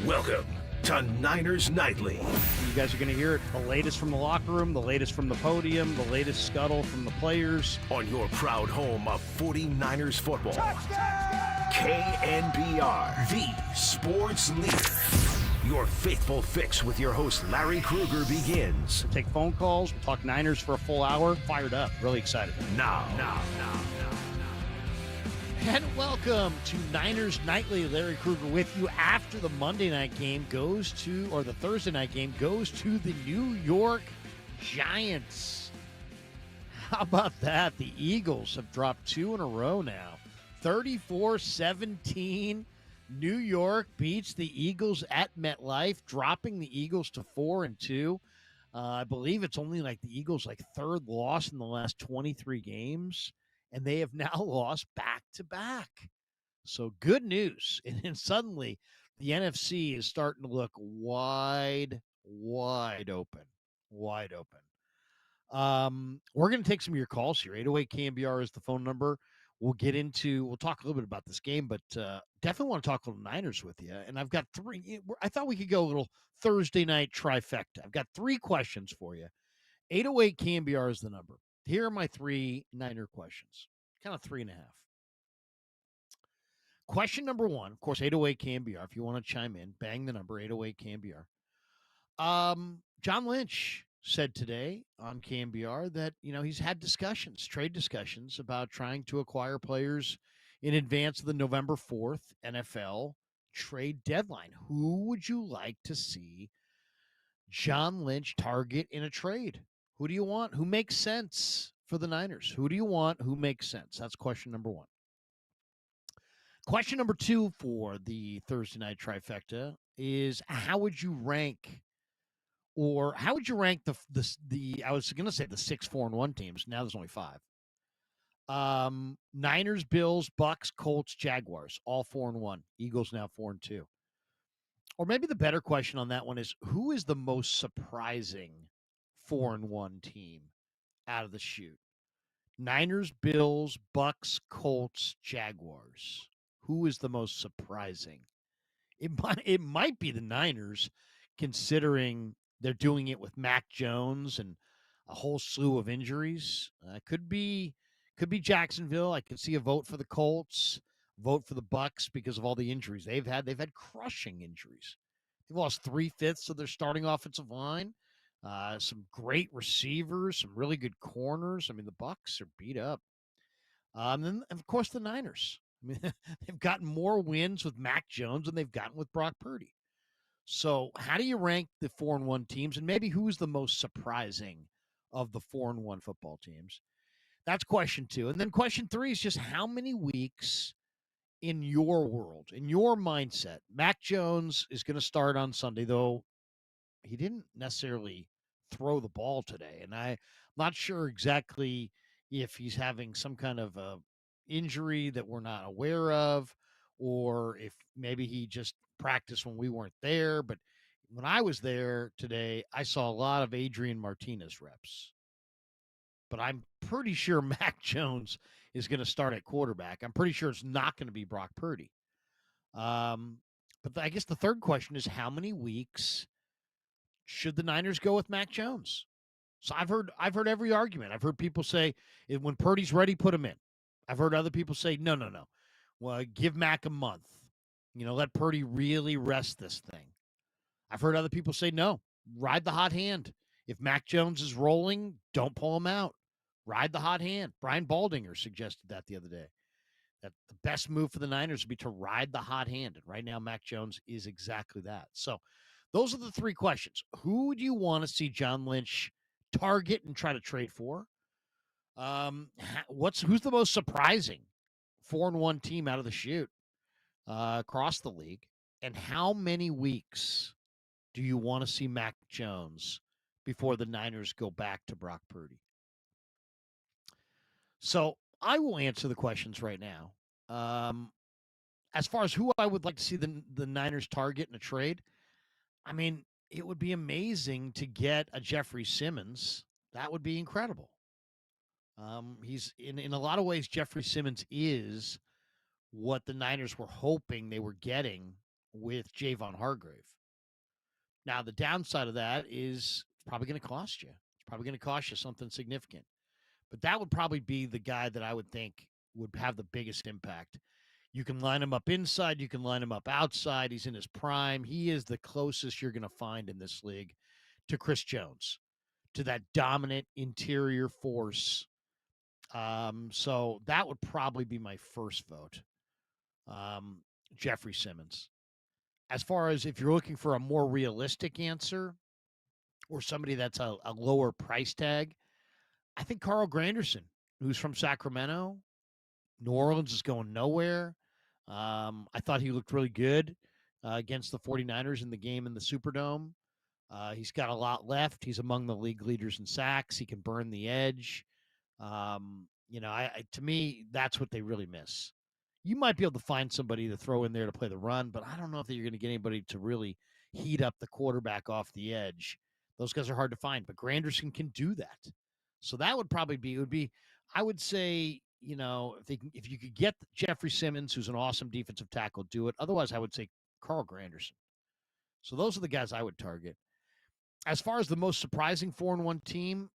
Welcome to Niners Nightly. You guys are going to hear it. The latest from the locker room, the latest from the podium, the latest scuttle from the players. On your proud home of 49ers football. Touchdown! KNBR, the sports leader. Your faithful fix with your host, Larry Krueger, begins. We'll take phone calls. We'll talk Niners for a full hour. Fired up. Really excited. Now. And welcome to Niners Nightly. Larry Krueger with you after the Monday night game goes to, or the Thursday night game goes to the New York Giants. How about that? The Eagles have dropped two in a row now. 34-17. New York beats the Eagles at MetLife, dropping the Eagles to 4-2. I believe it's only like the Eagles' third loss in the last 23 games. And they have now lost back-to-back. So good news. And then suddenly the NFC is starting to look wide open. Wide open. We're going to take some of your calls here. 808 KNBR is the phone number. We'll talk a little bit about this game, but definitely want to talk a little Niners with you. And I've got three. I thought we could go a little Thursday night trifecta. I've got three questions for you. 808 KNBR is the number. Here are my three Niner questions, kind of 3.5. Question number one, of course, 808 KNBR. If you want to chime in, bang the number, 808 KNBR. John Lynch said today on KNBR that, he's had trade discussions about trying to acquire players in advance of the November 4th NFL trade deadline. Who would you like to see John Lynch target in a trade? Who do you want? Who makes sense for the Niners? Who do you want? Who makes sense? That's question number one. Question number two for the Thursday night trifecta is how would you rank the I was going to say the 6-4-1 teams. Now there's only 5. Niners, Bills, Bucks, Colts, Jaguars, all 4-1. Eagles now 4-2. Or maybe the better question on that one is who is the most surprising 4-1 team out of the chute? Niners, Bills, Bucks, Colts, Jaguars. Who is the most surprising? It might be the Niners, considering they're doing it with Mac Jones and a whole slew of injuries. Could be Jacksonville. I could see a vote for the Colts, vote for the Bucks because of all the injuries they've had. They've had crushing injuries. They've lost 3/5 of their starting offensive line. Some great receivers, some really good corners. I mean, the Bucks are beat up. And then, of course, the Niners. I mean, they've gotten more wins with Mac Jones than they've gotten with Brock Purdy. So how do you rank the 4-1 teams? And maybe who's the most surprising of the 4-1 football teams? That's question two. And then question three is just how many weeks in your world, in your mindset, Mac Jones is going to start on Sunday, though he didn't necessarily throw the ball today. And I'm not sure exactly if he's having some kind of a injury that we're not aware of, or if maybe he just practiced when we weren't there. But when I was there today, I saw a lot of Adrian Martinez reps. But I'm pretty sure Mac Jones is going to start at quarterback. I'm pretty sure it's not going to be Brock Purdy. But I guess the third question is how many weeks should the Niners go with Mac Jones? So I've heard every argument. I've heard people say when Purdy's ready, put him in. I've heard other people say no. Well, give Mac a month. Let Purdy really rest this thing. I've heard other people say no. Ride the hot hand. If Mac Jones is rolling, don't pull him out. Ride the hot hand. Brian Baldinger suggested that the other day. That the best move for the Niners would be to ride the hot hand. And right now, Mac Jones is exactly that. So those are the three questions. Who do you want to see John Lynch target and try to trade for? Who's the most surprising 4-1 team out of the chute across the league? And how many weeks do you want to see Mac Jones before the Niners go back to Brock Purdy? So I will answer the questions right now. As far as who I would like to see the Niners target in a trade, I mean, it would be amazing to get a Jeffrey Simmons. That would be incredible. He's in a lot of ways, Jeffrey Simmons is what the Niners were hoping they were getting with Javon Hargrave. Now, the downside of that is it's probably going to cost you. It's probably going to cost you something significant. But that would probably be the guy that I would think would have the biggest impact. You can line him up inside. You can line him up outside. He's in his prime. He is the closest you're going to find in this league to Chris Jones, to that dominant interior force. So that would probably be my first vote. Jeffrey Simmons. As far as if you're looking for a more realistic answer or somebody that's a lower price tag, I think Carl Granderson, who's from Sacramento. New Orleans is going nowhere. I thought he looked really good against the 49ers in the game in the Superdome. He's got a lot left. He's among the league leaders in sacks. He can burn the edge. To me, that's what they really miss. You might be able to find somebody to throw in there to play the run, but I don't know if you're going to get anybody to really heat up the quarterback off the edge. Those guys are hard to find, but Granderson can do that. So that would probably be, I would say, if you could get Jeffrey Simmons, who's an awesome defensive tackle, do it. Otherwise, I would say Carl Granderson. So those are the guys I would target. As far as the most surprising 4-1 team,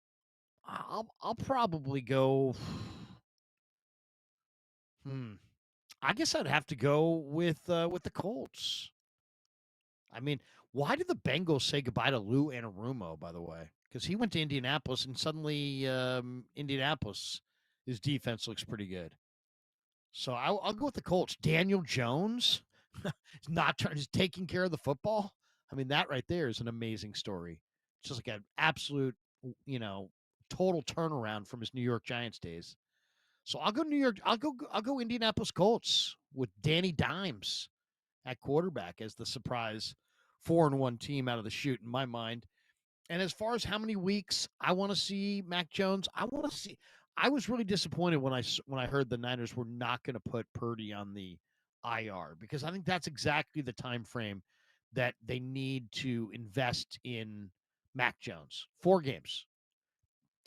I'll probably go. I guess I'd have to go with the Colts. I mean, why did the Bengals say goodbye to Lou Anarumo, by the way? Because he went to Indianapolis, and suddenly Indianapolis, his defense looks pretty good. So I'll go with the Colts. Daniel Jones is taking care of the football. I mean, that right there is an amazing story. It's just like an absolute, total turnaround from his New York Giants days. So I'll go New York. I'll go Indianapolis Colts with Danny Dimes at quarterback as the surprise 4-1 team out of the chute in my mind. And as far as how many weeks I want to see Mac Jones, I was really disappointed when I heard the Niners were not going to put Purdy on the IR, because I think that's exactly the time frame that they need to invest in Mac Jones. 4 games.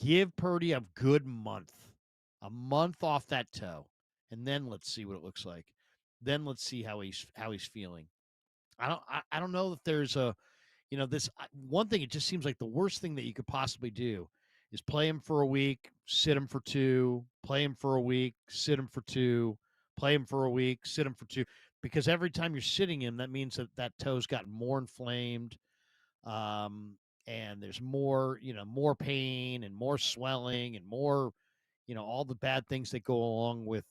Give Purdy a good month. A month off that toe, and then let's see what it looks like. Then let's see how he's feeling. I don't know if there's this one thing. It just seems like the worst thing that you could possibly do is play him for a week, sit him for 2, play him for a week, sit him for 2, play him for a week, sit him for 2. Because every time you're sitting him, that means that toe's gotten more inflamed. And there's more pain and more swelling and more, all the bad things that go along with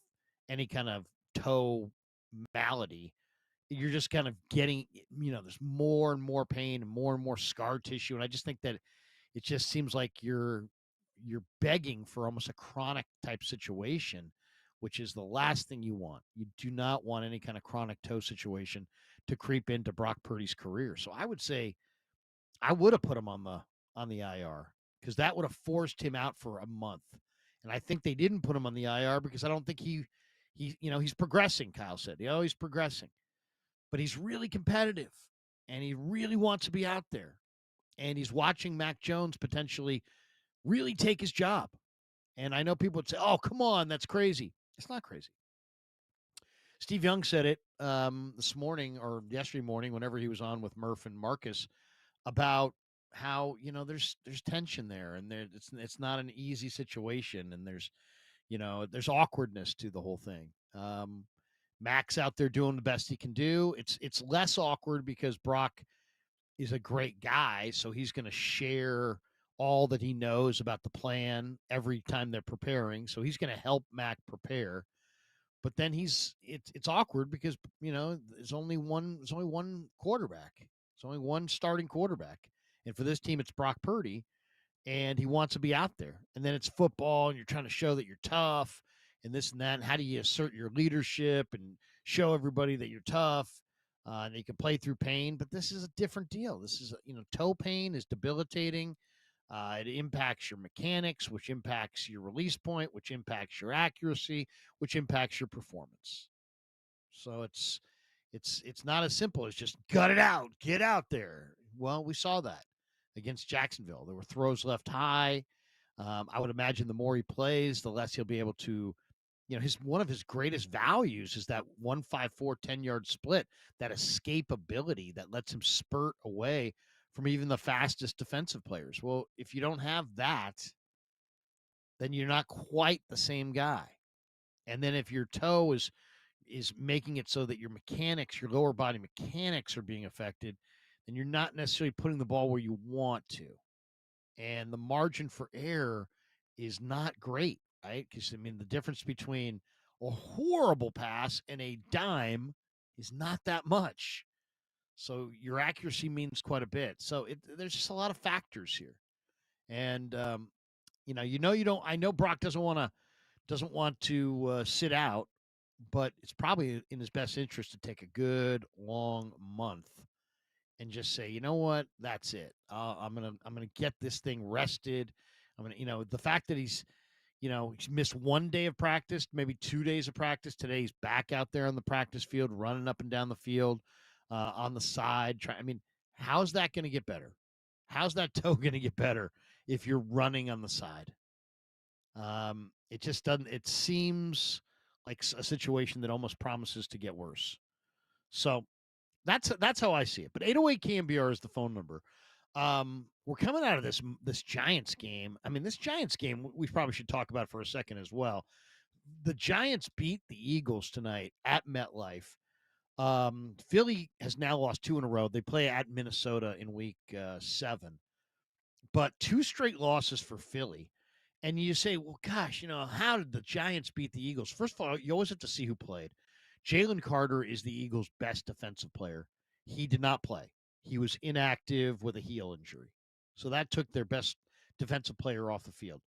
any kind of toe malady. You're just kind of getting, there's more and more pain and more scar tissue. And I just think that it just seems like you're begging for almost a chronic type situation, which is the last thing you want. You do not want any kind of chronic toe situation to creep into Brock Purdy's career. So I would say I would have put him on the IR, because that would have forced him out for a month. And I think they didn't put him on the IR because I don't think he's progressing. Kyle said, he's progressing, but he's really competitive and he really wants to be out there. And he's watching Mac Jones potentially really take his job. And I know people would say, oh, come on, that's crazy. It's not crazy. Steve Young said it this morning or yesterday morning, whenever he was on with Murph and Markus, about how there's tension there, and it's not an easy situation, and there's awkwardness to the whole thing. Mac's out there doing the best he can do. It's less awkward because Brock is a great guy, so he's going to share all that he knows about the plan every time they're preparing. So he's going to help Mac prepare. But then it's awkward because there's only one quarterback. It's only one starting quarterback. And for this team, it's Brock Purdy, and he wants to be out there. And then it's football, and you're trying to show that you're tough and this and that. And how do you assert your leadership and show everybody that you're tough and you can play through pain? But this is a different deal. This is, toe pain is debilitating. It impacts your mechanics, which impacts your release point, which impacts your accuracy, which impacts your performance. So it's not as simple as just gut it out, get out there. Well, we saw that against Jacksonville. There were throws left high. I would imagine the more he plays, the less he'll be able to one of his greatest values is that 1-5-4 10-yard split, that escapability that lets him spurt away from even the fastest defensive players. Well, if you don't have that, then you're not quite the same guy. And then if your toe is making it so that your lower body mechanics are being affected, then you're not necessarily putting the ball where you want to. And the margin for error is not great, right? Because, the difference between a horrible pass and a dime is not that much. So your accuracy means quite a bit. So there's just a lot of factors here. And, you don't, I know Brock doesn't want to sit out, but it's probably in his best interest to take a good long month and just say, you know what, that's it. I'm gonna get this thing rested. I'm gonna, the fact that he's missed 1 day of practice, maybe 2 days of practice. Today he's back out there on the practice field, running up and down the field, on the side. How's that going to get better? How's that toe going to get better if you're running on the side? It just doesn't. It seems like a situation that almost promises to get worse. So that's how I see it. But 808 KNBR is the phone number. We're coming out of this Giants game. This Giants game we probably should talk about for a second as well. The Giants beat the Eagles tonight at MetLife. Philly has now lost 2 in a row. They play at Minnesota in week 7, but 2 straight losses for Philly. And you say, well, gosh, how did the Giants beat the Eagles? First of all, you always have to see who played. Jalen Carter is the Eagles' best defensive player. He did not play. He was inactive with a heel injury. So that took their best defensive player off the field.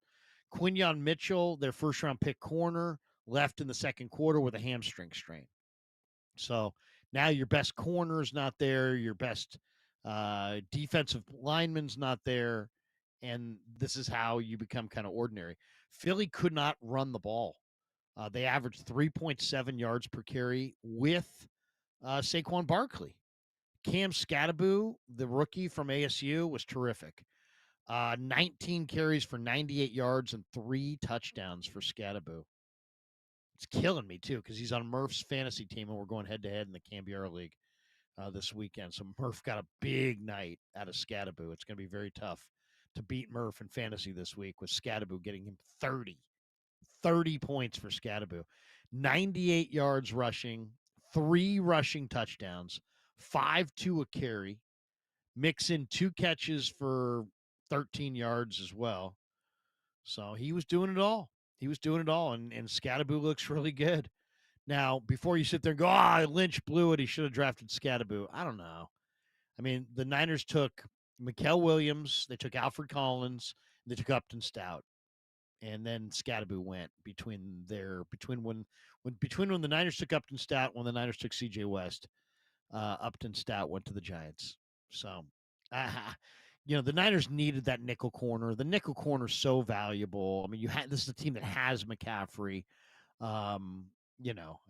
Quinyon Mitchell, their first-round pick corner, left in the second quarter with a hamstring strain. So now your best corner's not there. Your best defensive lineman's not there. And this is how you become kind of ordinary. Philly could not run the ball. They averaged 3.7 yards per carry with Saquon Barkley. Cam Skattebo, the rookie from ASU, was terrific. 19 carries for 98 yards and 3 touchdowns for Skattebo. It's killing me, too, because he's on Murph's fantasy team, and we're going head-to-head in the KNBR League this weekend. So Murph got a big night out of Skattebo. It's going to be very tough to beat Murph in fantasy this week with Skattebo getting him 30 points for Skattebo. 98 yards rushing, 3 rushing touchdowns, 5-2 a carry, mix in 2 catches for 13 yards as well. So he was doing it all. And Skattebo looks really good. Now, before you sit there and go, Lynch blew it, he should have drafted Skattebo. I don't know. The Niners took Mikael Williams, they took Alfred Collins, they took Upton Stout, and then Skattebo went between when the Niners took Upton Stout, when the Niners took C.J. West, Upton Stout went to the Giants. So, the Niners needed that nickel corner. The nickel corner is so valuable. This is a team that has McCaffrey.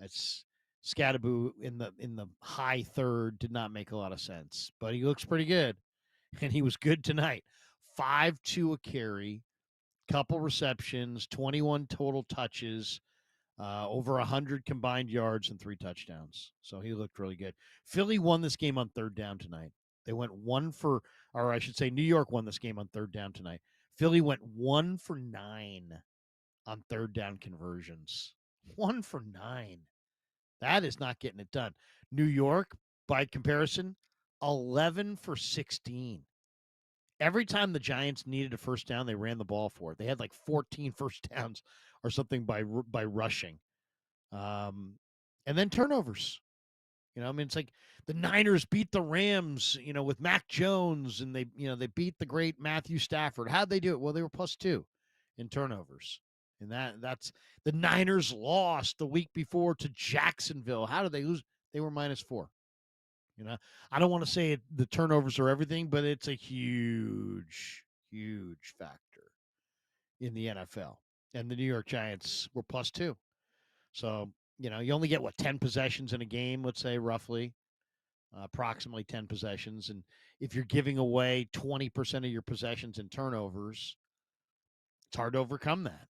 It's Skattebo in the high third did not make a lot of sense, but he looks pretty good, and he was good tonight. 5-2 a carry, couple receptions, 21 total touches, over 100 combined yards and 3 touchdowns. So he looked really good. Philly won this game on third down tonight. They went New York won this game on third down tonight. Philly went 1 for 9 on third down conversions. 1 for 9. That is not getting it done. New York, by comparison, 11 for 16. Every time the Giants needed a first down, they ran the ball for it. They had like 14 first downs or something by rushing. And then turnovers. It's like the Niners beat the Rams, with Mac Jones, and they beat the great Matthew Stafford. How'd they do it? Well, they were +2 in turnovers. And that's the Niners lost the week before to Jacksonville. How did they lose? They were -4. I don't want to say the turnovers are everything, but it's a huge, huge factor in the NFL. And the New York Giants were +2. So, you only get 10 possessions in a game, let's say roughly, approximately 10 possessions. And if you're giving away 20% of your possessions in turnovers, it's hard to overcome that.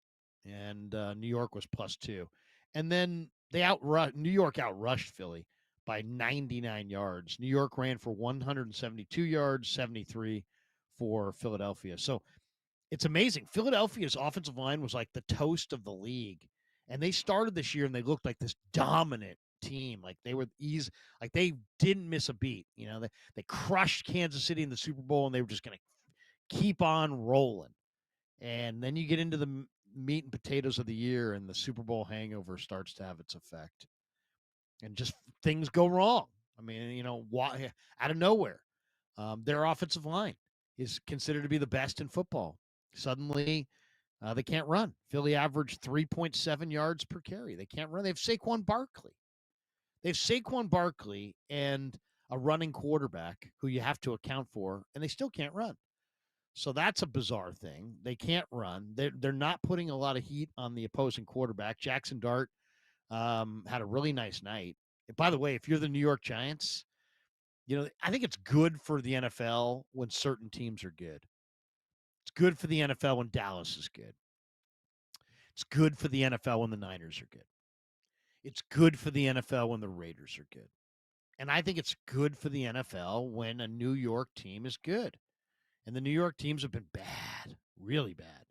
And New York was +2. And then New York outrushed Philly by 99 yards. New York ran for 172 yards, 73 for Philadelphia. So it's amazing. Philadelphia's offensive line was like the toast of the league. And they started this year and they looked like this dominant team. Like they were easy, like they didn't miss a beat. They crushed Kansas City in the Super Bowl and they were just going to keep on rolling. And then you get into the meat and potatoes of the year and the Super Bowl hangover starts to have its effect. And just things go wrong. I mean, why, out of nowhere, their offensive line is considered to be the best in football. Suddenly, they can't run. Philly averaged 3.7 yards per carry. They can't run. They have Saquon Barkley and a running quarterback who you have to account for, and they still can't run. So that's a bizarre thing. They can't run. They're not putting a lot of heat on the opposing quarterback. Jackson Dart had a really nice night. And by the way, if you're the New York Giants, I think it's good for the NFL when certain teams are good. It's good for the NFL when Dallas is good. It's good for the NFL when the Niners are good. It's good for the NFL when the Raiders are good. And I think it's good for the NFL when a New York team is good. And the New York teams have been bad, really bad.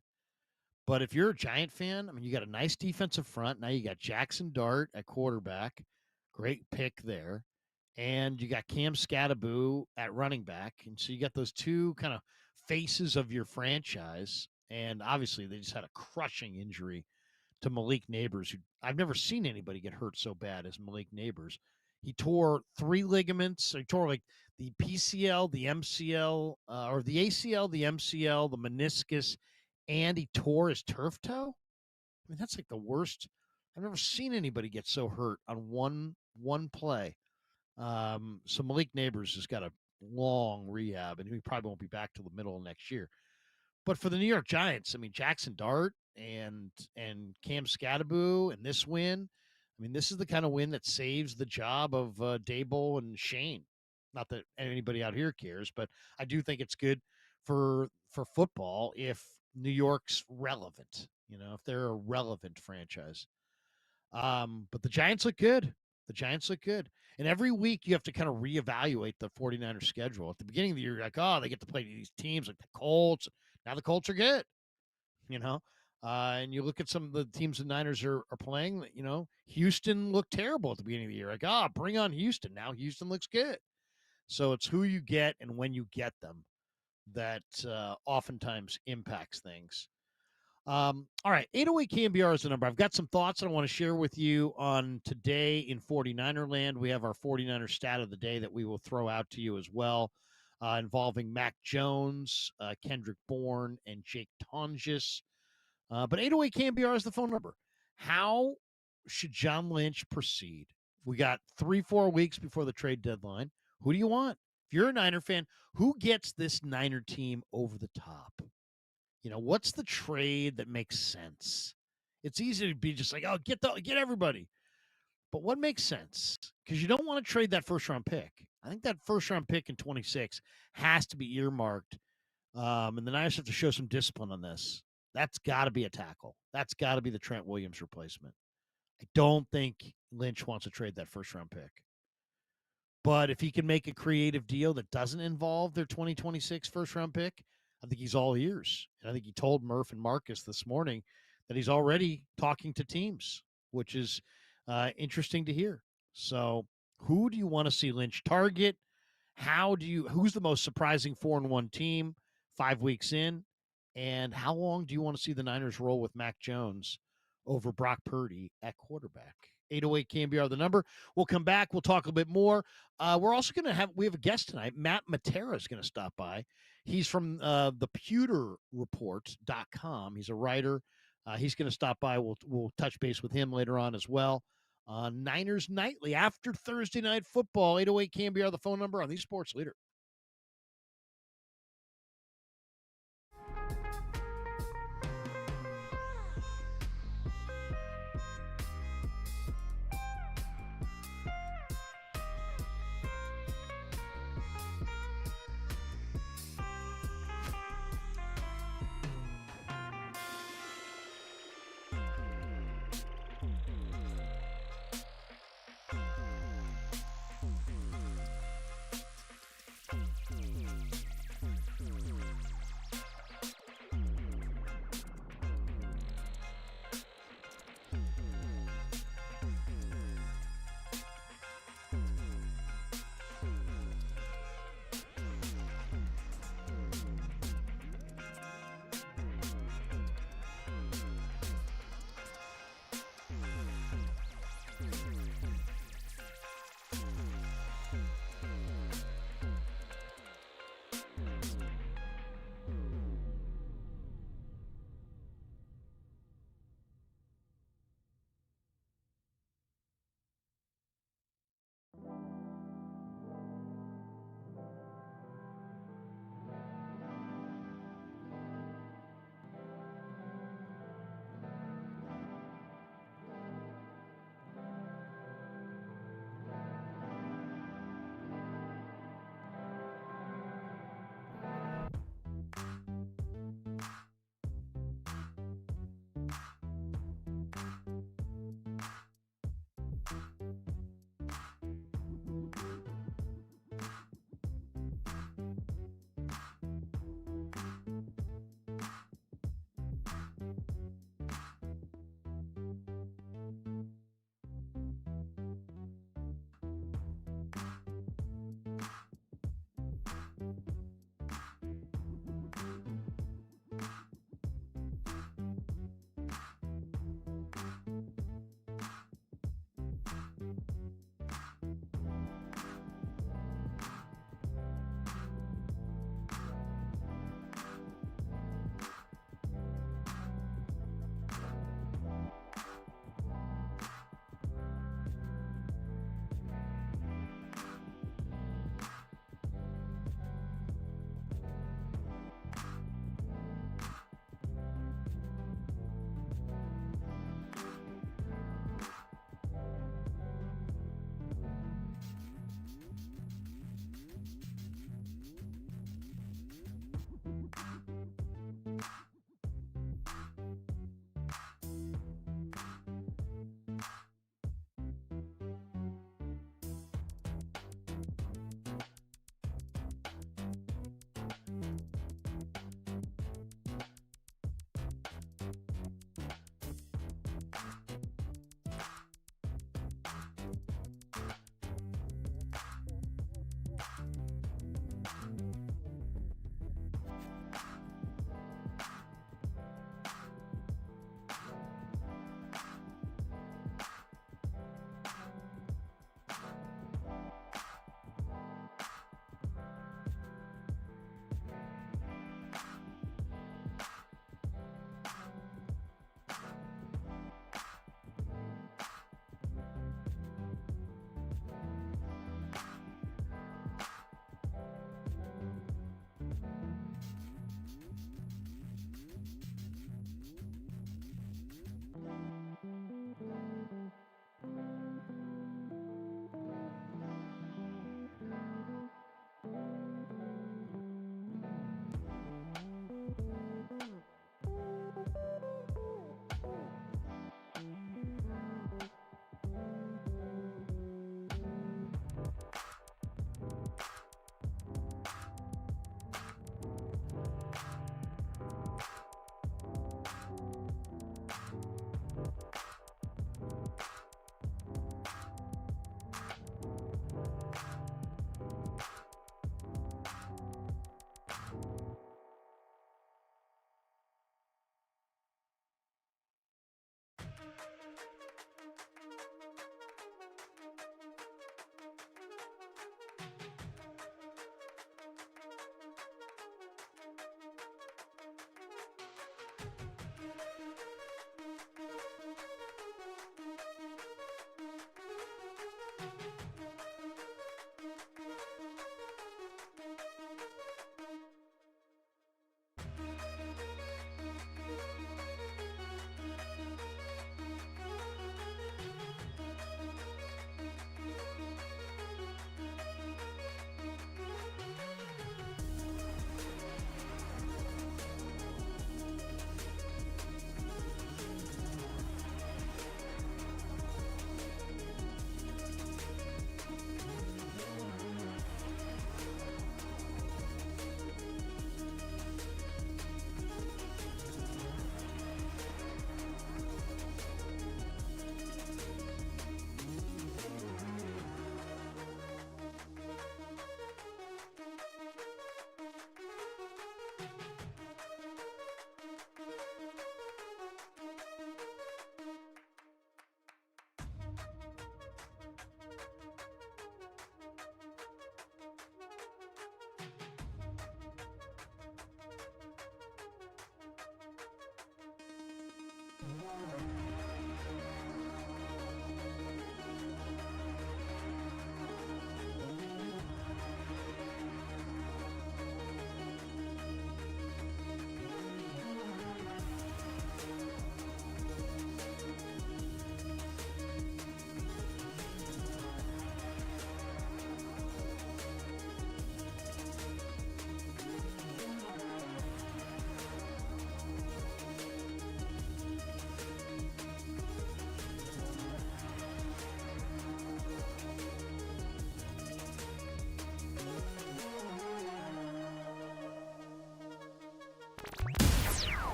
But if you're a Giant fan, I mean, you got a nice defensive front. Now you got Jackson Dart at quarterback. Great pick there. And you got Cam Scatterboo at running back. And so you got those two kind of faces of your franchise. And obviously they just had a crushing injury to Malik Neighbors, who I've never seen anybody get hurt so bad as Malik Neighbors. He tore 3 ligaments. He tore like the PCL, the MCL, or the ACL, the MCL, the meniscus, and he tore his turf toe. I mean, that's like the worst. I've never seen anybody get so hurt on one play. So Malik Neighbors has got a long rehab, and he probably won't be back till the middle of next year. But for the New York Giants, I mean, Jackson Dart and Cam Scatterboo and this win, I mean, this is the kind of win that saves the job of Dable and Shane. Not that anybody out here cares, but I do think it's good for football if New York's relevant, if they're a relevant franchise. But the Giants look good. And every week you have to kind of reevaluate the 49ers schedule. At the beginning of the year, you're like, oh, they get to play these teams like the Colts. Now the Colts are good, and you look at some of the teams the Niners are playing, Houston looked terrible at the beginning of the year. Like, bring on Houston. Now Houston looks good. So it's who you get and when you get them that oftentimes impacts things. All right, 808 KNBR is the number. I've got some thoughts I want to share with you on today in 49er land. We have our 49er stat of the day that we will throw out to you as well, involving Mac Jones, Kendrick Bourne, and Jake Tonjes. But 808 KNBR is the phone number. How should John Lynch proceed? We got 3-4 weeks before the trade deadline. Who do you want? If you're a Niner fan, who gets this Niner team over the top? What's the trade that makes sense? It's easy to be just like, oh, get everybody. But what makes sense? Because you don't want to trade that first-round pick. I think that first-round pick in 26 has to be earmarked, and the Niners have to show some discipline on this. That's got to be a tackle. That's got to be the Trent Williams replacement. I don't think Lynch wants to trade that first-round pick. But if he can make a creative deal that doesn't involve their 2026 first-round pick, I think he's all ears. And I think he told Murph and Markus this morning that he's already talking to teams, which is interesting to hear. So who do you want to see Lynch target? Who's the most surprising 4-1 team 5 weeks in? And how long do you want to see the Niners roll with Mac Jones over Brock Purdy at quarterback? 808 KNBR, the number. We'll come back. We'll talk a bit more. We're also going to we have a guest tonight. Matt Matera is going to stop by. He's from the pewterreport.com. He's a writer. He's going to stop by. We'll touch base with him later on as well. Niners Nightly after Thursday Night Football. 808 KNBR, the phone number on the Sports Leader.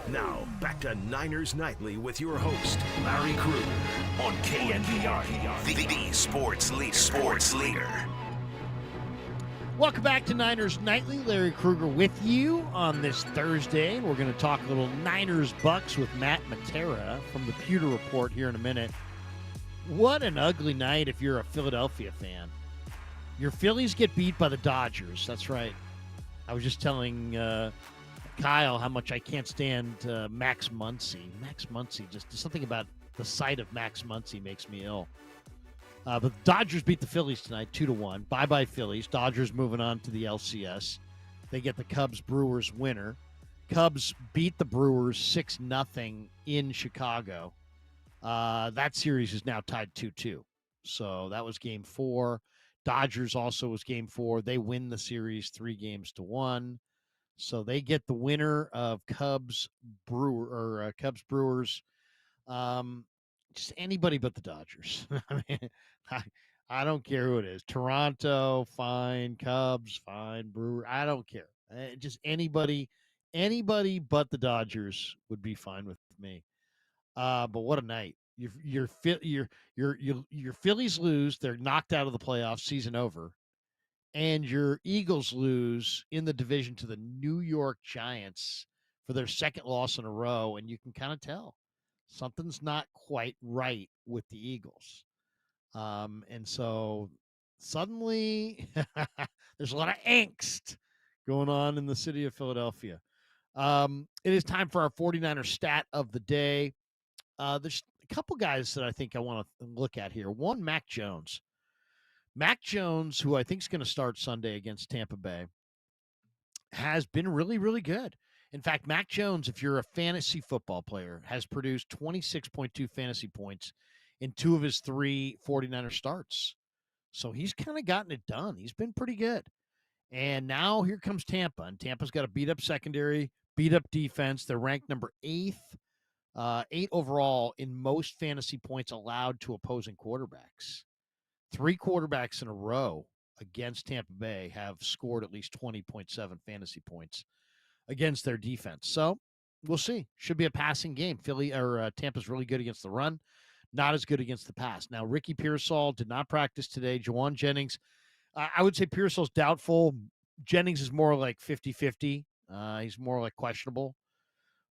Now, back to Niners Nightly with your host, Larry Krueger, on KNBR, the sports leader. Welcome back to Niners Nightly. Larry Krueger with you on this Thursday. We're going to talk a little Niners-Bucks with Matt Matera from the Pewter Report here in a minute. What an ugly night if you're a Philadelphia fan. Your Phillies get beat by the Dodgers. That's right. I was just telling Kyle how much I can't stand Max Muncy. Max Muncy, just something about the sight of Max Muncy makes me ill. But the Dodgers beat the Phillies tonight, 2-1. Bye-bye, Phillies. Dodgers moving on to the LCS. They get the Cubs-Brewers winner. Cubs beat the Brewers 6-0 in Chicago. That series is now tied 2-2. So that was game 4. Dodgers also was game 4. They win the series 3-1. So they get the winner of Cubs Brewers. Just anybody but the Dodgers. I mean, I don't care who it is. Toronto, fine. Cubs, fine. Brewer, I don't care. Just anybody but the Dodgers would be fine with me. But what a night! Your Phillies lose. They're knocked out of the playoffs. Season over. And your Eagles lose in the division to the New York Giants for their second loss in a row, and you can kind of tell something's not quite right with the Eagles. And so suddenly there's a lot of angst going on in the city of Philadelphia. It is time for our 49er stat of the day. There's a couple guys that I think I want to look at here. One, Mac Jones. Mac Jones, who I think is going to start Sunday against Tampa Bay, has been really, really good. In fact, Mac Jones, if you're a fantasy football player, has produced 26.2 fantasy points in 2 of his 3 49er starts. So he's kind of gotten it done. He's been pretty good. And now here comes Tampa, and Tampa's got a beat-up secondary, beat-up defense. They're ranked number 8 overall in most fantasy points allowed to opposing quarterbacks. 3 quarterbacks in a row against Tampa Bay have scored at least 20.7 fantasy points against their defense. So we'll see. Should be a passing game. Tampa's really good against the run, not as good against the pass. Now, Ricky Pearsall did not practice today. Juwan Jennings, I would say Pearsall's doubtful. Jennings is more like 50-50. He's more like questionable.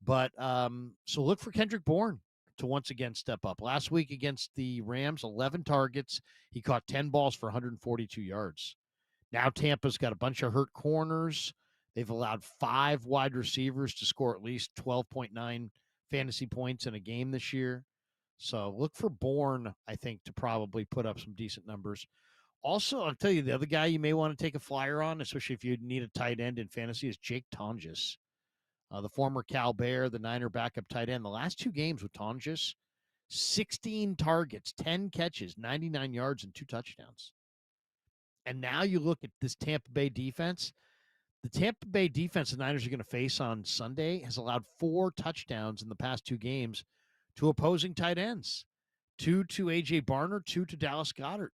But so look for Kendrick Bourne to once again step up. Last week against the Rams, 11 targets. He caught 10 balls for 142 yards. Now Tampa's got a bunch of hurt corners. They've allowed 5 wide receivers to score at least 12.9 fantasy points in a game this year. So look for Bourne, I think, to probably put up some decent numbers. Also, I'll tell you, the other guy you may want to take a flyer on, especially if you need a tight end in fantasy, is Jake Tonjes. The former Cal Bear, the Niner backup tight end. The last 2 games with Tonjes, 16 targets, 10 catches, 99 yards, and 2 touchdowns. And now you look at this Tampa Bay defense. The Tampa Bay defense the Niners are going to face on Sunday has allowed 4 touchdowns in the past 2 games to opposing tight ends. 2 to A.J. Barner, 2 to Dallas Goedert.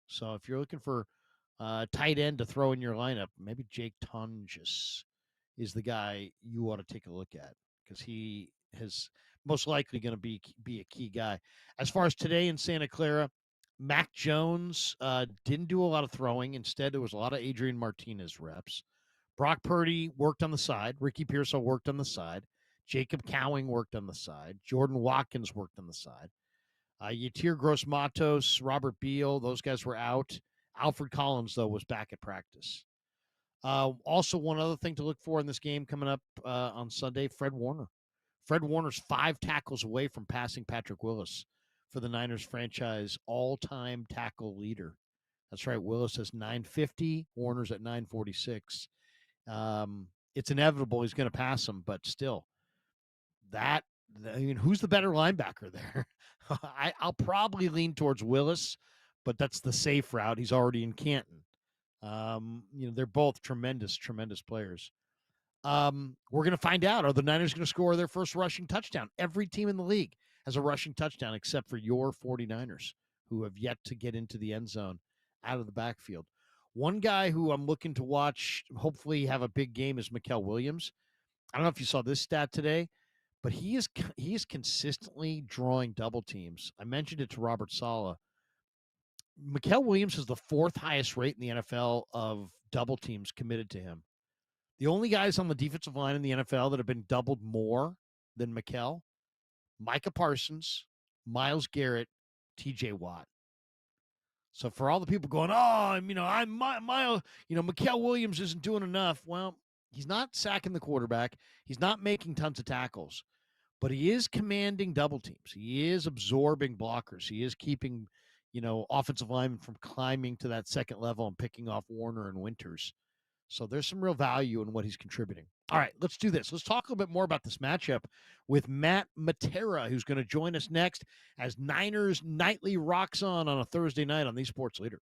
So if you're looking for tight end to throw in your lineup, maybe Jake Tonjes is the guy you ought to take a look at because he has most likely going to be a key guy. As far as today in Santa Clara, Mac Jones didn't do a lot of throwing. Instead, there was a lot of Adrian Martinez reps. Brock Purdy worked on the side. Ricky Pearsall worked on the side. Jacob Cowing worked on the side. Jordan Watkins worked on the side. Yatir Gross-Matos, Robert Beal, those guys were out. Alfred Collins, though, was back at practice. Also, one other thing to look for in this game coming up on Sunday, Fred Warner. Fred Warner's 5 tackles away from passing Patrick Willis for the Niners franchise all-time tackle leader. That's right. Willis has 950. Warner's at 946. It's inevitable he's going to pass him, but still, who's the better linebacker there? I'll probably lean towards Willis, but that's the safe route. He's already in Canton. They're both tremendous, tremendous players. We're going to find out. Are the Niners going to score their first rushing touchdown? Every team in the league has a rushing touchdown except for your 49ers, who have yet to get into the end zone out of the backfield. One guy who I'm looking to watch, hopefully have a big game, is Mikael Williams. I don't know if you saw this stat today, but he is consistently drawing double teams. I mentioned it to Robert Saleh. Mikael Williams is the 4th highest rate in the NFL of double teams committed to him. The only guys on the defensive line in the NFL that have been doubled more than Mikael: Micah Parsons, Myles Garrett, TJ Watt. So for all the people going, Mikael Williams isn't doing enough. Well, he's not sacking the quarterback. He's not making tons of tackles, but he is commanding double teams. He is absorbing blockers. He is keeping, offensive linemen from climbing to that second level and picking off Warner and Winters. So there's some real value in what he's contributing. All right, let's do this. Let's talk a little bit more about this matchup with Matt Matera, who's going to join us next as Niners Nightly rocks on a Thursday night on the Sports Leader.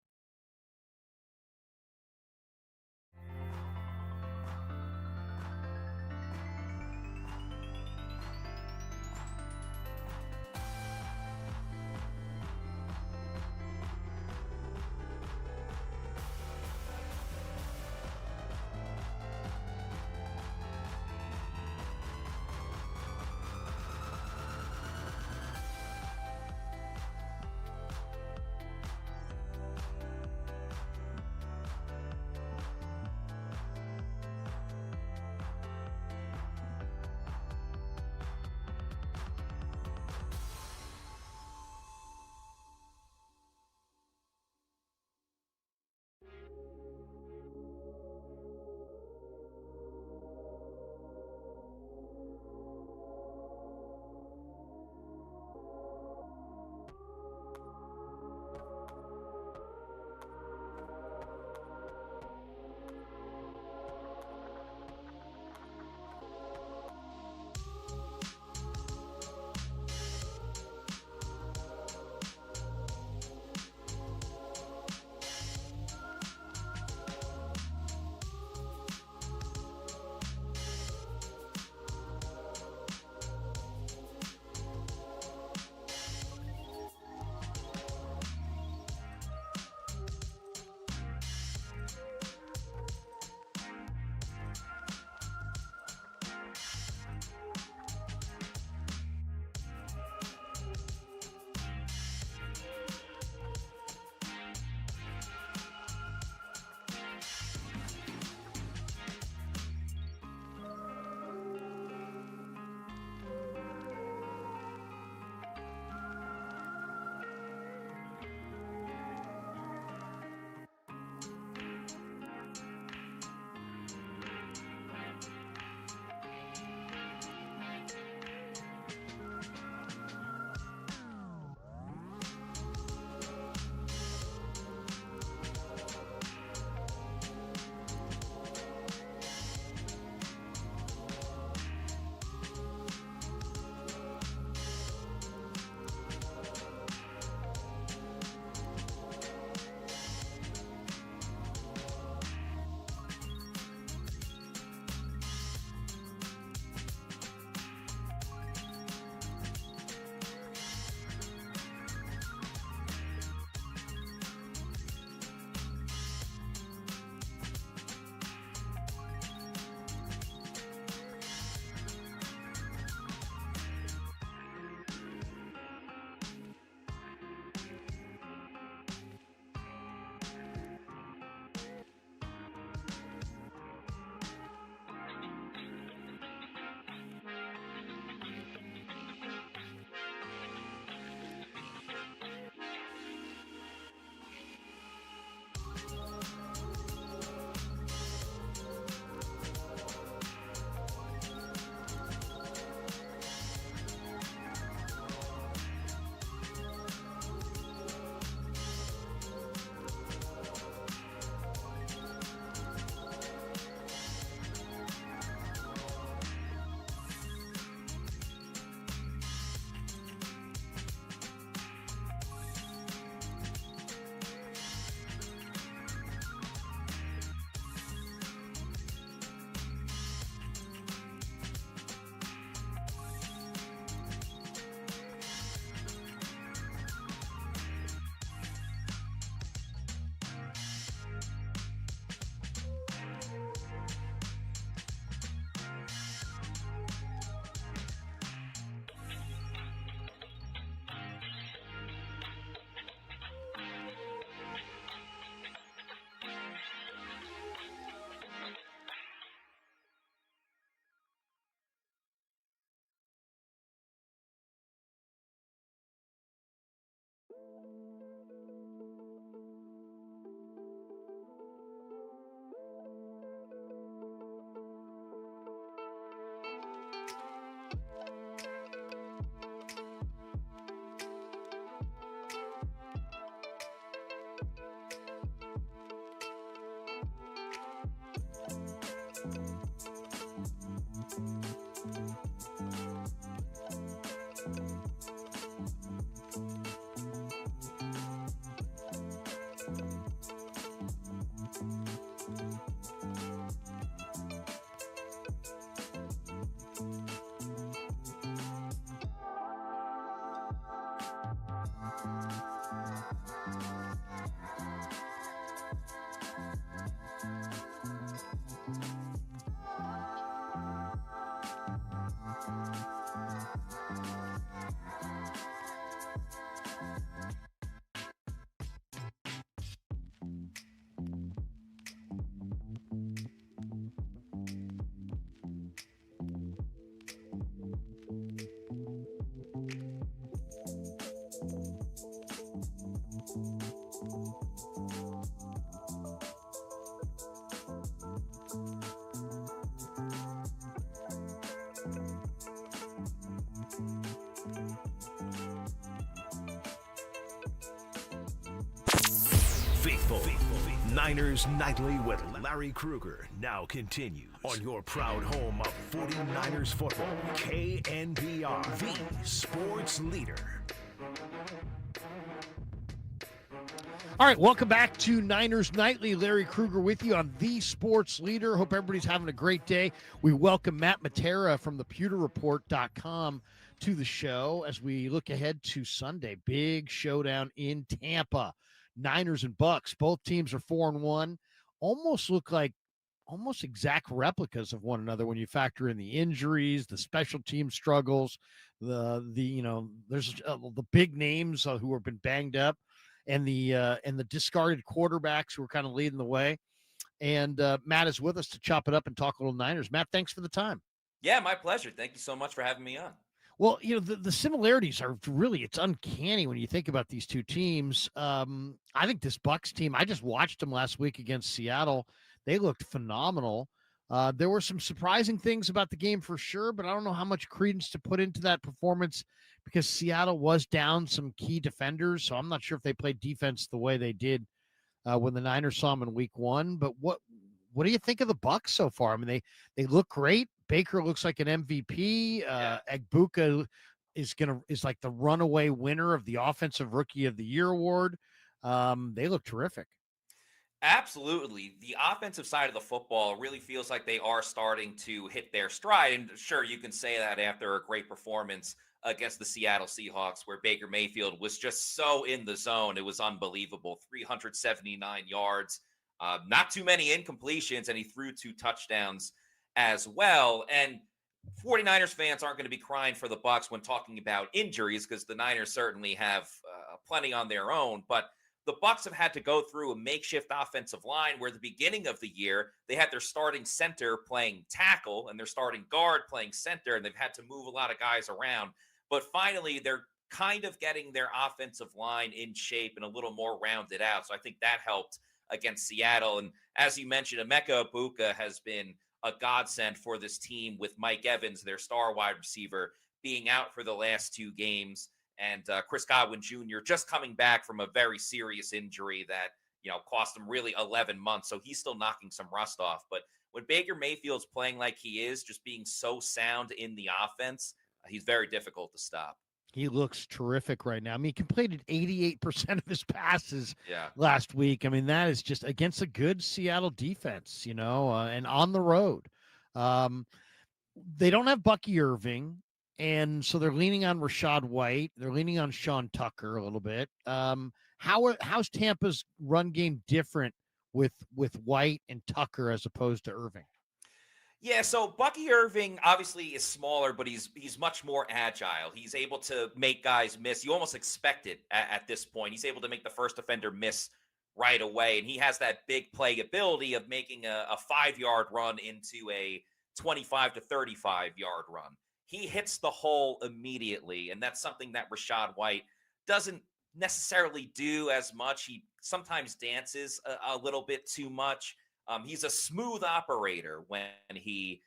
faithful. Niners Nightly with Larry Krueger now continues on your proud home of 49ers football. KNBR, the sports leader. All right, welcome back to Niners Nightly. Larry Krueger with you on the sports leader. Hope everybody's having a great day. We welcome Matt Matera from the pewterreport.com to the show as we look ahead to Sunday. Big showdown in Tampa. Niners and Bucks, both teams are 4-1. Almost look like exact replicas of one another when you factor in the injuries, the special team struggles, there's the big names who have been banged up, and the discarded quarterbacks who are kind of leading the way. And Matt is with us to chop it up and talk a little Niners. Matt, thanks for the time. Yeah, my pleasure. Thank you so much for having me on. Well, the similarities are really, it's uncanny when you think about these two teams. I think this Bucks team, I just watched them last week against Seattle. They looked phenomenal. There were some surprising things about the game for sure, but I don't know how much credence to put into that performance because Seattle was down some key defenders. So I'm not sure if they played defense the way they did when the Niners saw them in week 1. But what do you think of the Bucks so far? I mean, they look great. Baker looks like an MVP. Egbuka is like the runaway winner of the Offensive Rookie of the Year award. They look terrific. Absolutely. The offensive side of the football really feels like they are starting to hit their stride. And sure, you can say that after a great performance against the Seattle Seahawks, where Baker Mayfield was just so in the zone. It was unbelievable. 379 yards, not too many incompletions, and he threw 2 touchdowns as well. And 49ers fans aren't going to be crying for the Bucks when talking about injuries because the Niners certainly have plenty on their own. But the Bucks have had to go through a makeshift offensive line where at the beginning of the year, they had their starting center playing tackle and their starting guard playing center, and they've had to move a lot of guys around. But finally, they're kind of getting their offensive line in shape and a little more rounded out. So I think that helped against Seattle. And as you mentioned, Emeka Egbuka has been a godsend for this team with Mike Evans, their star wide receiver, being out for the last 2 games. And Chris Godwin Jr. just coming back from a very serious injury that, cost him really 11 months. So he's still knocking some rust off. But when Baker Mayfield's playing like he is, just being so sound in the offense, he's very difficult to stop. He looks terrific right now. I mean, he completed 88% of his passes last week. I mean, that is just against a good Seattle defense, and on the road. They don't have Bucky Irving, and so they're leaning on Rachaad White. They're leaning on Sean Tucker a little bit. How's Tampa's run game different with White and Tucker as opposed to Irving? Yeah, so Bucky Irving obviously is smaller, but he's much more agile. He's able to make guys miss. You almost expect it at this point. He's able to make the first defender miss right away, and he has that big play ability of making a 5-yard run into a 25 to 35-yard run. He hits the hole immediately, and that's something that Rachaad White doesn't necessarily do as much. He sometimes dances a little bit too much. He's a smooth operator when he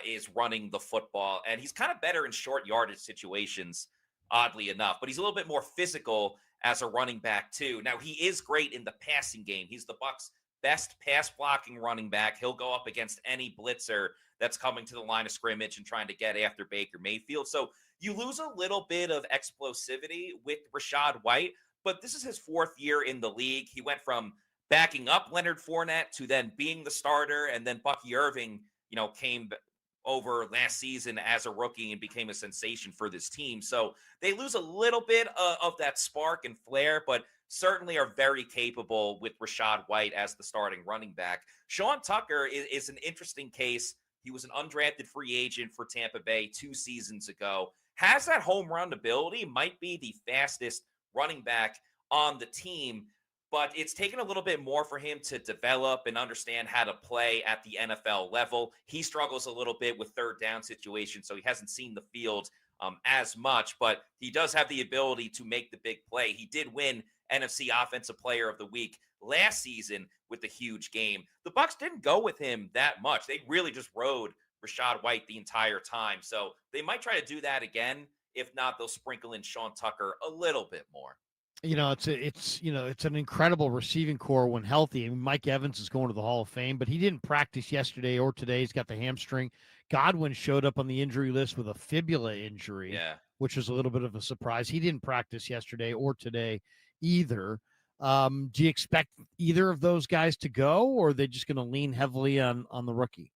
is running the football, and he's kind of better in short yardage situations, oddly enough, but he's a little bit more physical as a running back too. Now, he is great in the passing game. He's the Bucs' best pass blocking running back. He'll go up against any blitzer that's coming to the line of scrimmage and trying to get after Baker Mayfield. So you lose a little bit of explosivity with Rachaad White, but this is his 4th year in the league. He went from backing up Leonard Fournette to then being the starter, and then Bucky Irving, came over last season as a rookie and became a sensation for this team. So they lose a little bit of that spark and flair, but certainly are very capable with Rachaad White as the starting running back. Sean Tucker is an interesting case. He was an undrafted free agent for Tampa Bay 2 seasons ago. Has that home run ability, might be the fastest running back on the team, but it's taken a little bit more for him to develop and understand how to play at the NFL level. He struggles a little bit with third down situations, so he hasn't seen the field as much, but he does have the ability to make the big play. He did win NFC Offensive Player of the Week last season with a huge game. The Bucs didn't go with him that much. They really just rode Rachaad White the entire time. So they might try to do that again. If not, they'll sprinkle in Sean Tucker a little bit more. It's an incredible receiving core when healthy. I mean, Mike Evans is going to the Hall of Fame, but he didn't practice yesterday or today. He's got the hamstring. Godwin showed up on the injury list with a fibula injury, Yeah. which was a little bit of a surprise. He didn't practice yesterday or today either. Do you expect either of those guys to go, or are they just going to lean heavily on the rookie?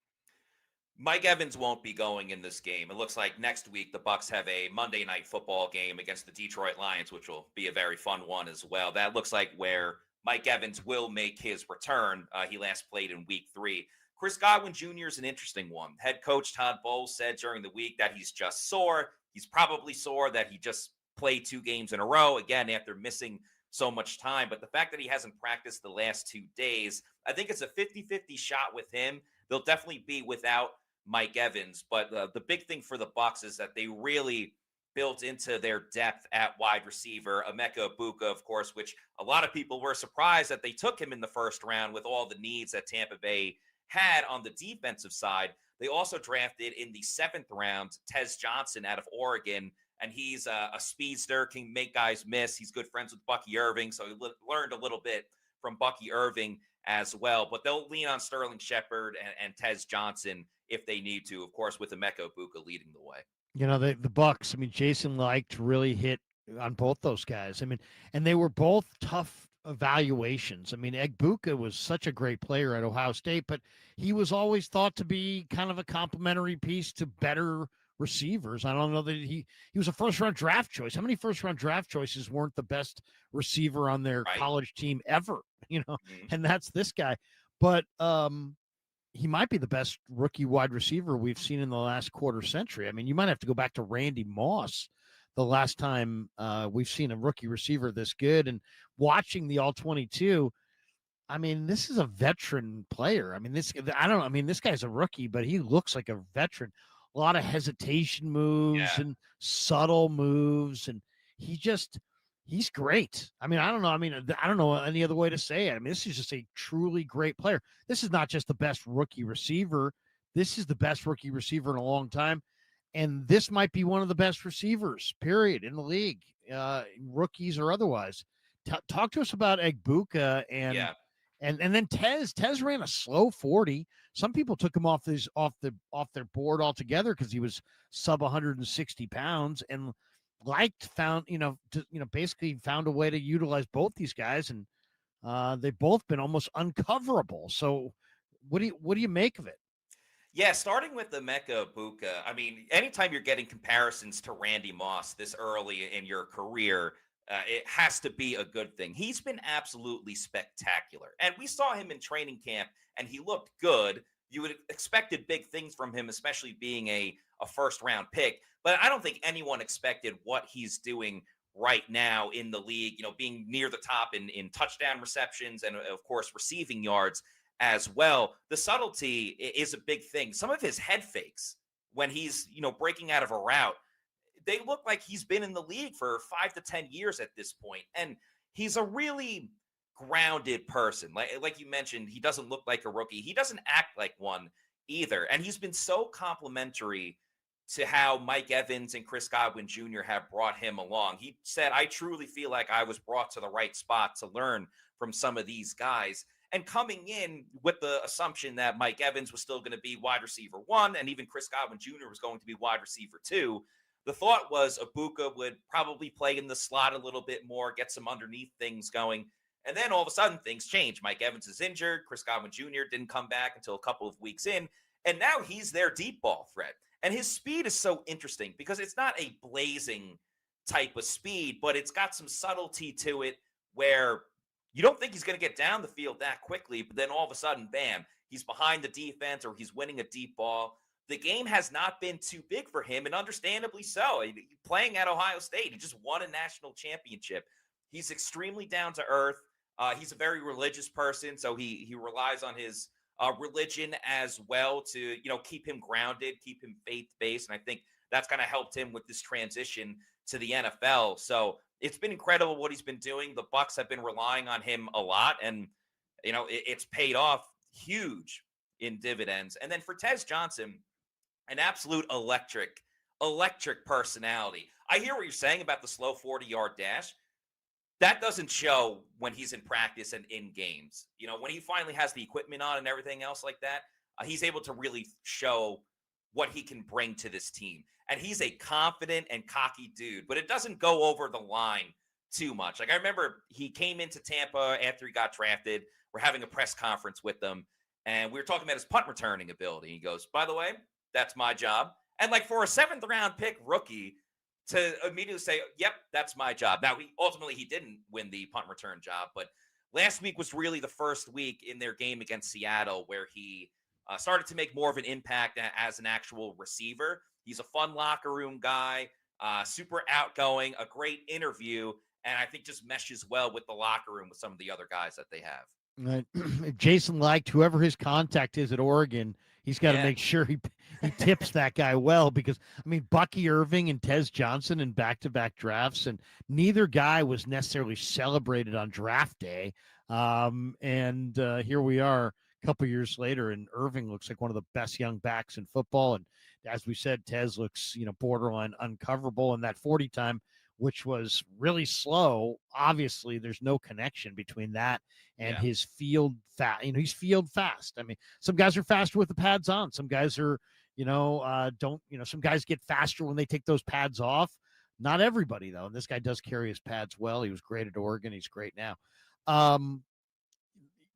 Mike Evans won't be going in this game. It looks like next week the Bucks have a Monday night football game against the Detroit Lions, which will be a very fun one as well. That looks like where Mike Evans will make his return. He last played in week 3. Chris Godwin Jr. is an interesting one. Head coach Todd Bowles said during the week that he's just sore. He's probably sore that he just played 2 games in a row, again, after missing so much time. But the fact that he hasn't practiced the last 2 days, I think it's a 50-50 shot with him. They'll definitely be without Mike Evans. But the big thing for the Bucks is that they really built into their depth at wide receiver. Emeka Egbuka, of course, which a lot of people were surprised that they took him in the first round with all the needs that Tampa Bay had on the defensive side. They also drafted in the 7th round Tez Johnson out of Oregon, and he's a speedster, can make guys miss. He's good friends with Bucky Irving, so he learned a little bit from Bucky Irving as well. But they'll lean on Sterling Shepard and Tez Johnson if they need to, of course, with Emeka Egbuka leading the way. The Bucks, I mean, Jason liked to really hit on both those guys. I mean, and they were both tough evaluations. I mean, Egbuka was such a great player at Ohio State, but he was always thought to be kind of a complementary piece to better receivers. I don't know that he was a first-round draft choice. How many first-round draft choices weren't the best receiver on their college team ever? And that's this guy. But he might be the best rookie wide receiver we've seen in the last quarter century. I mean, you might have to go back to Randy Moss the last time we've seen a rookie receiver this good. And watching the All-22, I mean, this is a veteran player. I mean, this guy's a rookie, but he looks like a veteran. A lot of hesitation moves and subtle moves, and he's great. I mean, I don't know any other way to say it. I mean, this is just a truly great player. This is not just the best rookie receiver. This is the best rookie receiver in a long time. And this might be one of the best receivers, period, in the league, rookies or otherwise. Talk to us about Egbuka and then Tez. Tez ran a slow 40. Some people took him off their board altogether because he was sub 160 pounds, and basically found a way to utilize both these guys, and they've both been almost uncoverable. So what do you make of it? Yeah, starting with the Emeka Egbuka, I mean, anytime you're getting comparisons to Randy Moss this early in your career, it has to be a good thing. He's been absolutely spectacular. And we saw him in training camp, and he looked good. You would have expected big things from him, especially being a first-round pick. But I don't think anyone expected what he's doing right now in the league, being near the top in touchdown receptions and, of course, receiving yards as well. The subtlety is a big thing. Some of his head fakes when he's, breaking out of a route, they look like he's been in the league for 5 to 10 years at this point. And he's a really grounded person. Like you mentioned, he doesn't look like a rookie. He doesn't act like one either. And he's been so complimentary to how Mike Evans and Chris Godwin Jr. have brought him along. He said, I truly feel like I was brought to the right spot to learn from some of these guys. And coming in with the assumption that Mike Evans was still going to be wide receiver 1, and even Chris Godwin Jr. was going to be wide receiver 2, the thought was Egbuka would probably play in the slot a little bit more, get some underneath things going. And then all of a sudden things change. Mike Evans is injured. Chris Godwin Jr. didn't come back until a couple of weeks in. And now he's their deep ball threat. And his speed is so interesting because it's not a blazing type of speed, but it's got some subtlety to it where you don't think he's going to get down the field that quickly, but then all of a sudden, bam, he's behind the defense or he's winning a deep ball. The game has not been too big for him, and understandably so. Playing at Ohio State, he just won a national championship. He's extremely down to earth. He's a very religious person, so he relies on his religion as well to keep him grounded, keep him faith-based, and I think that's kind of helped him with this transition to the NFL. So it's been incredible what he's been doing. The Bucks have been relying on him a lot, and it's paid off huge in dividends. And then for Tez Johnson, an absolute electric personality. I hear what you're saying about the slow 40-yard dash. that doesn't show when he's in practice and in games. When he finally has the equipment on and everything else like that, he's able to really show what he can bring to this team. And he's a confident and cocky dude, but it doesn't go over the line too much. Like, I remember he came into Tampa after he got drafted. We're having a press conference with him, and we were talking about his punt returning ability. He goes, by the way, that's my job. And like, for a 7th round pick rookie to immediately say, yep, that's my job. Now, he didn't win the punt return job, but last week was really the first week in their game against Seattle where he started to make more of an impact as an actual receiver. He's a fun locker room guy, super outgoing, a great interview, and I think just meshes well with the locker room with some of the other guys that they have. Right. Jason liked whoever his contact is at Oregon. He's got to make sure he tips that guy well, because, I mean, Bucky Irving and Tez Johnson in back-to-back drafts, and neither guy was necessarily celebrated on draft day. And here we are a couple years later, and Irving looks like one of the best young backs in football. And as we said, Tez looks, borderline uncoverable. And that 40 time, which was really slow, obviously there's no connection between that and his field fast. He's field fast. I mean, some guys are faster with the pads on. Some guys are, some guys get faster when they take those pads off. Not everybody, though. And this guy does carry his pads well. He was great at Oregon. He's great now.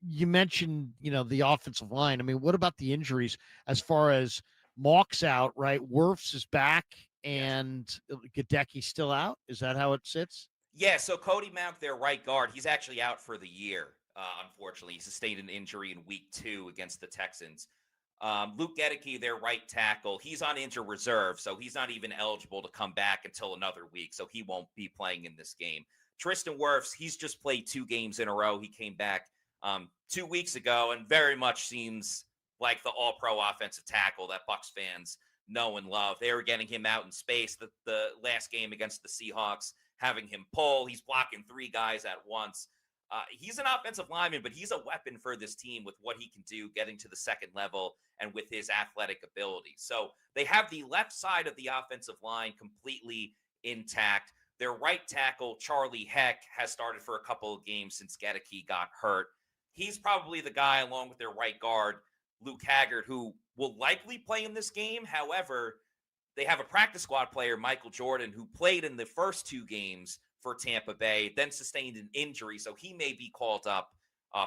You mentioned, the offensive line. I mean, what about the injuries as far as Mock's out, right? Wirfs is back and Gadecki's still out. Is that how it sits? Yeah, so Cody Mauch, their right guard, he's actually out for the year, unfortunately. He sustained an injury in week 2 against the Texans. Luke Gadecki, their right tackle, he's on injured reserve, so he's not even eligible to come back until another week, so he won't be playing in this game. Tristan Wirfs, he's just played 2 games in a row. He came back 2 weeks ago and very much seems like the all-pro offensive tackle that Bucs fans know and love. They were getting him out in space the last game against the Seahawks, having him pull. He's blocking 3 guys at once. He's an offensive lineman, but he's a weapon for this team with what he can do getting to the second level and with his athletic ability. So they have the left side of the offensive line completely intact. Their right tackle, Charlie Heck, has started for a couple of games since Gadecki got hurt. He's probably the guy, along with their right guard, Luke Haggard, who will likely play in this game. However, they have a practice squad player, Michael Jordan, who played in the first 2 games for Tampa Bay, then sustained an injury. So he may be called up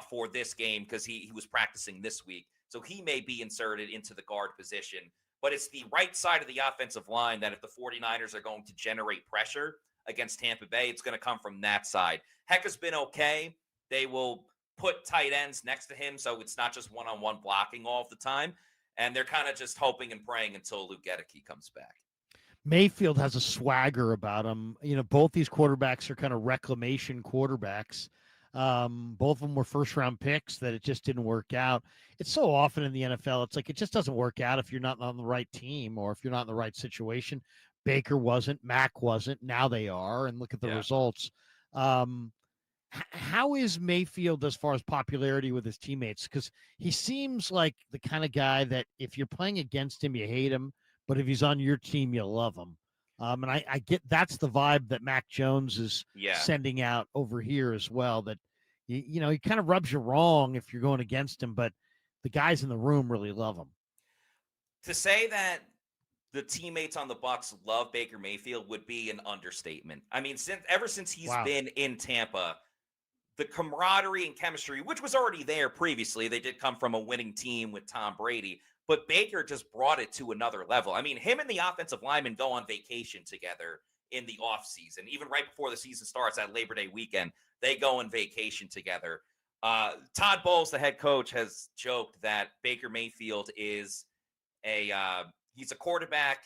for this game because he was practicing this week. So he may be inserted into the guard position. But it's the right side of the offensive line that if the 49ers are going to generate pressure against Tampa Bay, it's going to come from that side. Heck has been okay. They will put tight ends next to him, so it's not just one-on-one blocking all of the time. And they're kind of just hoping and praying until Luke Gadecki comes back. Mayfield has a swagger about him. Both these quarterbacks are kind of reclamation quarterbacks. Both of them were first-round picks that it just didn't work out. It's so often in the NFL, it's like it just doesn't work out if you're not on the right team or if you're not in the right situation. Baker wasn't, Mac wasn't, now they are, and look at the results. How is Mayfield as far as popularity with his teammates? Because he seems like the kind of guy that if you're playing against him, you hate him, but if he's on your team, you love him. And I get that's the vibe that Mac Jones is sending out over here as well, that, he kind of rubs you wrong if you're going against him, but the guys in the room really love him. To say that the teammates on the Bucs love Baker Mayfield would be an understatement. I mean, ever since he's been in Tampa, the camaraderie and chemistry, which was already there previously, they did come from a winning team with Tom Brady, but Baker just brought it to another level. I mean, him and the offensive lineman go on vacation together in the offseason. Even right before the season starts, at Labor Day weekend, they go on vacation together. Todd Bowles, the head coach, has joked that Baker Mayfield is he's a quarterback.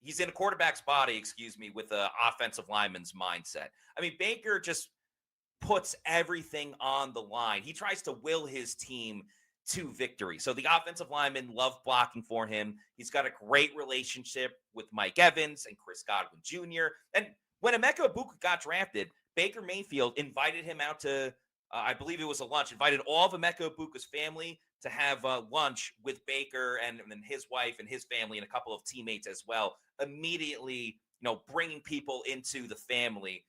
He's in a quarterback's body, with an offensive lineman's mindset. I mean, Baker just puts everything on the line. He tries to will his team to victory. So the offensive linemen love blocking for him. He's got a great relationship with Mike Evans and Chris Godwin Jr. And when Emeka Egbuka got drafted, Baker Mayfield invited him out to, I believe it was a lunch, invited all of Emeka Egbuka's family to have lunch with Baker and his wife and his family and a couple of teammates as well. Immediately, bringing people into the family.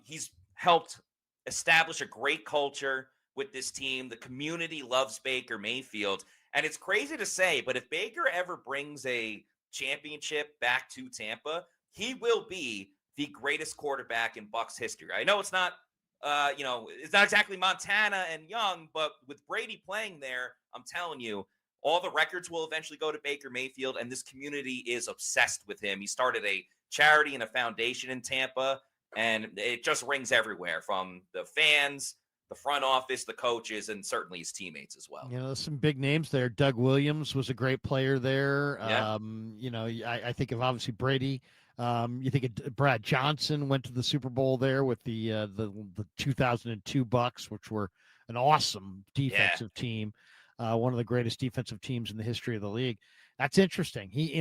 He's helped establish a great culture with this team. The community loves Baker Mayfield. And it's crazy to say, but if Baker ever brings a championship back to Tampa, he will be the greatest quarterback in Bucs history. I know it's not, it's not exactly Montana and Young, but with Brady playing there, I'm telling you, all the records will eventually go to Baker Mayfield, and this community is obsessed with him. He started a charity and a foundation in Tampa, and it just rings everywhere from the fans, the front office, the coaches, and certainly his teammates as well. There's some big names there. Doug Williams was a great player there. Yeah. I think of obviously Brady. You think of Brad Johnson went to the Super Bowl there with the 2002 Bucs, which were an awesome defensive team, one of the greatest defensive teams in the history of the league. That's interesting. He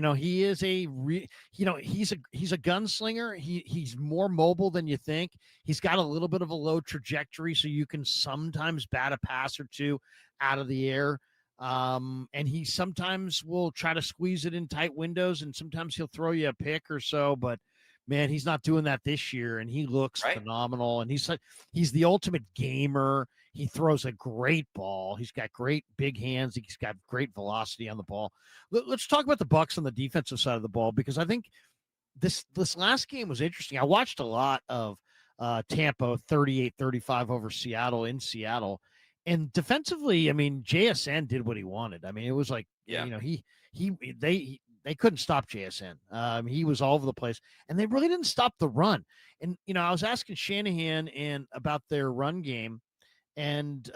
is he's a gunslinger. He's more mobile than you think. He's got a little bit of a low trajectory, so you can sometimes bat a pass or two out of the air. And he sometimes will try to squeeze it in tight windows, and sometimes he'll throw you a pick or so, but man, he's not doing that this year, and he looks phenomenal. And he's the ultimate gamer. He throws a great ball. He's got great big hands. He's got great velocity on the ball. Let's talk about the Bucs on the defensive side of the ball, because I think this last game was interesting. I watched a lot of Tampa 38-35 over Seattle in Seattle. And defensively, I mean, JSN did what he wanted. I mean, it was like, they couldn't stop JSN. He was all over the place, and they really didn't stop the run. And, I was asking Shanahan about their run game, and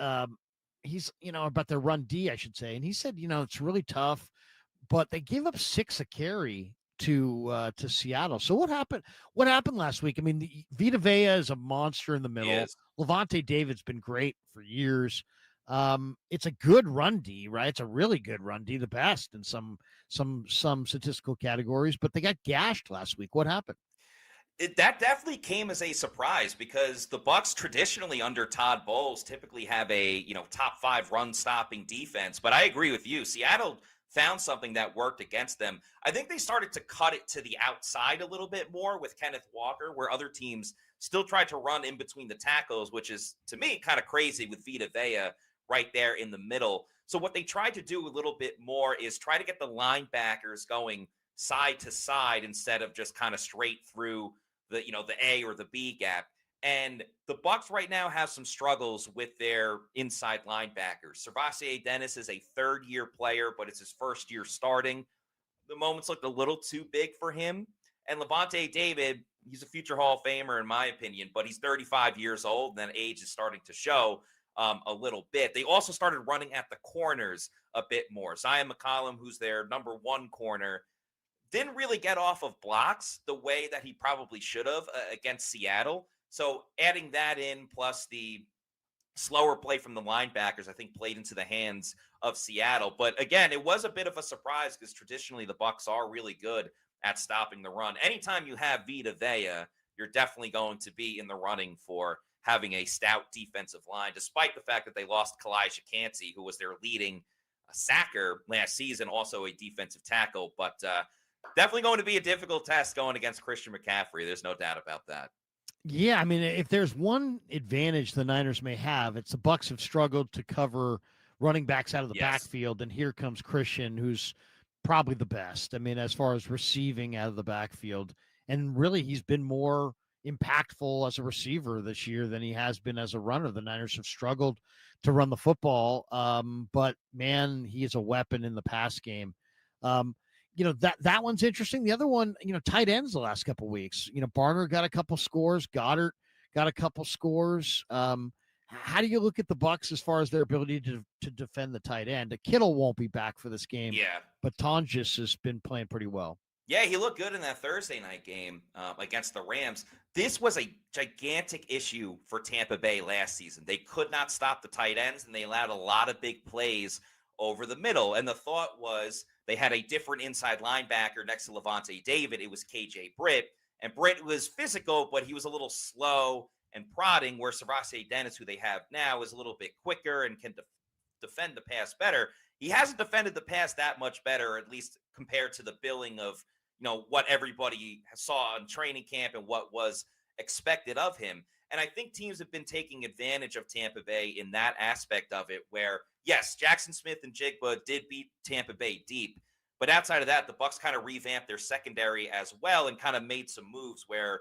he's, about their run D, I should say. And he said, it's really tough, but they gave up 6 a carry to Seattle. So what happened last week? I mean, Vita Vea is a monster in the middle. Levante David's been great for years. It's a good run D, right? It's a really good run D, the best in some statistical categories, but they got gashed last week. What happened? That definitely came as a surprise, because the Bucs traditionally under Todd Bowles typically have a, top 5 run stopping defense. But I agree with you. Seattle found something that worked against them. I think they started to cut it to the outside a little bit more with Kenneth Walker, where other teams still tried to run in between the tackles, which is, to me, kind of crazy with Vita Vea right there in the middle. So what they tried to do a little bit more is try to get the linebackers going side to side instead of just kind of straight through the A or the B gap. And the Bucs right now have some struggles with their inside linebackers. Servassier Dennis is a third-year player, but it's his first year starting. The moments looked a little too big for him. And Levante David, he's a future Hall of Famer in my opinion, but he's 35 years old, and that age is starting to show a little bit. They also started running at the corners a bit more. Zion McCollum, who's their number 1 corner, didn't really get off of blocks the way that he probably should have against Seattle. So adding that in, plus the slower play from the linebackers, I think played into the hands of Seattle. But again, it was a bit of a surprise, because traditionally the Bucs are really good at stopping the run. Anytime you have Vita Vea, you're definitely going to be in the running for having a stout defensive line, despite the fact that they lost Kalijah Cansey, who was their leading sacker last season, also a defensive tackle. But definitely going to be a difficult test going against Christian McCaffrey. There's no doubt about that. Yeah, I mean, if there's one advantage the Niners may have, it's the Bucs have struggled to cover running backs out of the backfield, and here comes Christian, who's probably the best. I mean, as far as receiving out of the backfield, and really he's been more impactful as a receiver this year than he has been as a runner. The Niners have struggled to run the football, but man, he is a weapon in the pass game. That one's interesting. The other one, tight ends the last couple of weeks. Barner got a couple scores. Goddard got a couple scores. How do you look at the Bucs as far as their ability to defend the tight end? Kittle won't be back for this game. Yeah. But Tonjes has been playing pretty well. Yeah, he looked good in that Thursday night game against the Rams. This was a gigantic issue for Tampa Bay last season. They could not stop the tight ends, and they allowed a lot of big plays over the middle. And the thought was they had a different inside linebacker next to Levante David. It was KJ Britt. And Britt was physical, but he was a little slow and prodding, where Servassier Dennis, who they have now, is a little bit quicker and can defend the pass better. He hasn't defended the pass that much better, at least compared to the billing of what everybody saw in training camp and what was expected of him. And I think teams have been taking advantage of Tampa Bay in that aspect of it where, yes, Jackson Smith and Jigba did beat Tampa Bay deep. But outside of that, the Bucs kind of revamped their secondary as well and kind of made some moves where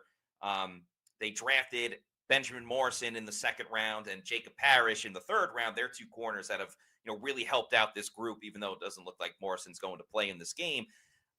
they drafted Benjamin Morrison in the second round and Jacob Parrish in the third round. They're two corners that have really helped out this group, even though it doesn't look like Morrison's going to play in this game.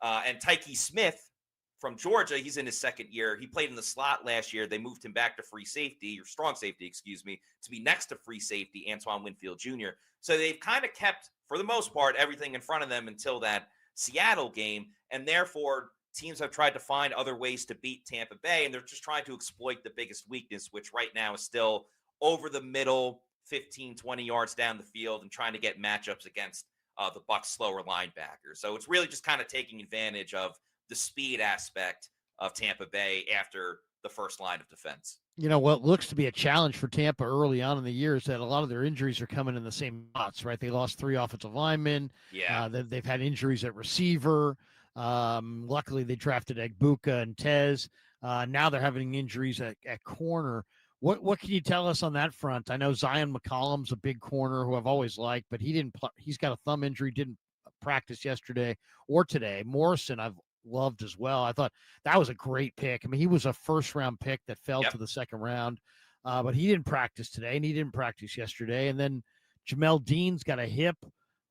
And Tyke Smith from Georgia, he's in his second year. He played in the slot last year. They moved him back to free safety, or strong safety, excuse me, to be next to free safety, Antoine Winfield Jr. So they've kind of kept, for the most part, everything in front of them until that Seattle game. And therefore, teams have tried to find other ways to beat Tampa Bay, and they're just trying to exploit the biggest weakness, which right now is still over the middle, 15, 20 yards down the field, and trying to get matchups against the Bucs' slower linebackers. So it's really just kind of taking advantage of the speed aspect of Tampa Bay after the first line of defense. What looks to be a challenge for Tampa early on in the year is that a lot of their injuries are coming in the same spots, right? They lost 3 offensive linemen. Yeah. They've had injuries at receiver. Luckily, they drafted Egbuka and Tez. Now they're having injuries at corner. What can you tell us on that front? I know Zion McCollum's a big corner who I've always liked, but he's got a thumb injury, didn't practice yesterday or today. Morrison, I've loved as well. I thought that was a great pick. I mean, he was a first-round pick that fell to the second round, but he didn't practice today, and he didn't practice yesterday. And then Jamel Dean's got a hip.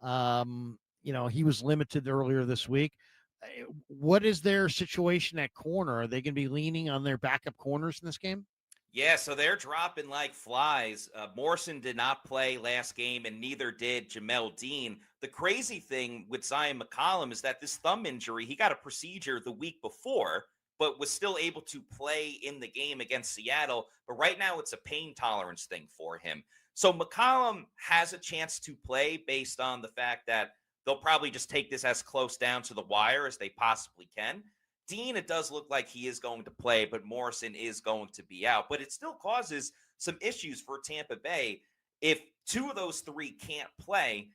He was limited earlier this week. What is their situation at corner? Are they going to be leaning on their backup corners in this game? Yeah, so they're dropping like flies. Morrison did not play last game, and neither did Jamel Dean. The crazy thing with Zion McCollum is that this thumb injury, he got a procedure the week before, but was still able to play in the game against Seattle. But right now, it's a pain tolerance thing for him. So McCollum has a chance to play based on the fact that they'll probably just take this as close down to the wire as they possibly can. Dean, it does look like he is going to play, but Morrison is going to be out. But it still causes some issues for Tampa Bay. If 2 of those 3 can't play,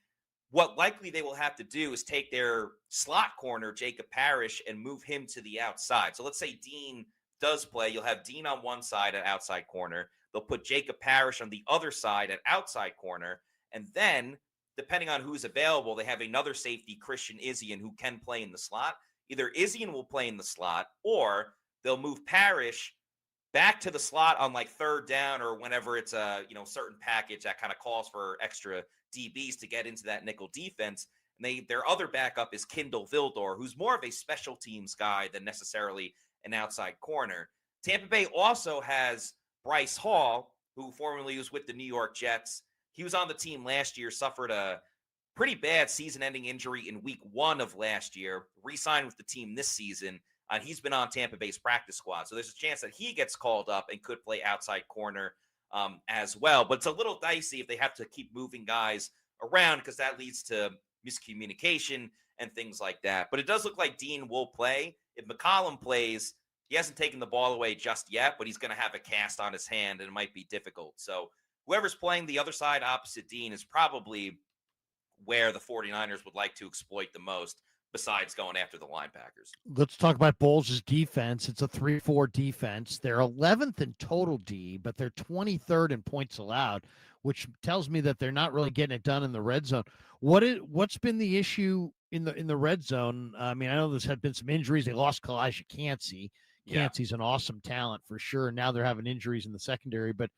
what likely they will have to do is take their slot corner, Jacob Parrish, and move him to the outside. So let's say Dean does play. You'll have Dean on one side at outside corner. They'll put Jacob Parrish on the other side at outside corner. And then, depending on who's available, they have another safety, Christian Izien, who can play in the slot. Either Izien will play in the slot, or they'll move Parrish back to the slot on like third down or whenever it's a certain package that kind of calls for extra DBs to get into that nickel defense. And their other backup is Kindle Vildor, who's more of a special teams guy than necessarily an outside corner. Tampa Bay also has Bryce Hall, who formerly was with the New York Jets. He was on the team last year, suffered a pretty bad season-ending injury in week 1 of last year, re-signed with the team this season, and he's been on Tampa Bay's practice squad. So there's a chance that he gets called up and could play outside corner as well. But it's a little dicey if they have to keep moving guys around because that leads to miscommunication and things like that. But it does look like Dean will play. If McCollum plays, he hasn't taken the ball away just yet, but he's going to have a cast on his hand, and it might be difficult. So whoever's playing the other side opposite Dean is probably where the 49ers would like to exploit the most besides going after the linebackers. Let's talk about Bowles' defense. It's a 3-4 defense. They're 11th in total D, but they're 23rd in points allowed, which tells me that they're not really getting it done in the red zone. What's been the issue in the red zone? I mean, I know there's had been some injuries. They lost Kalijah Cansey. Cansey's an awesome talent for sure. Now they're having injuries in the secondary, but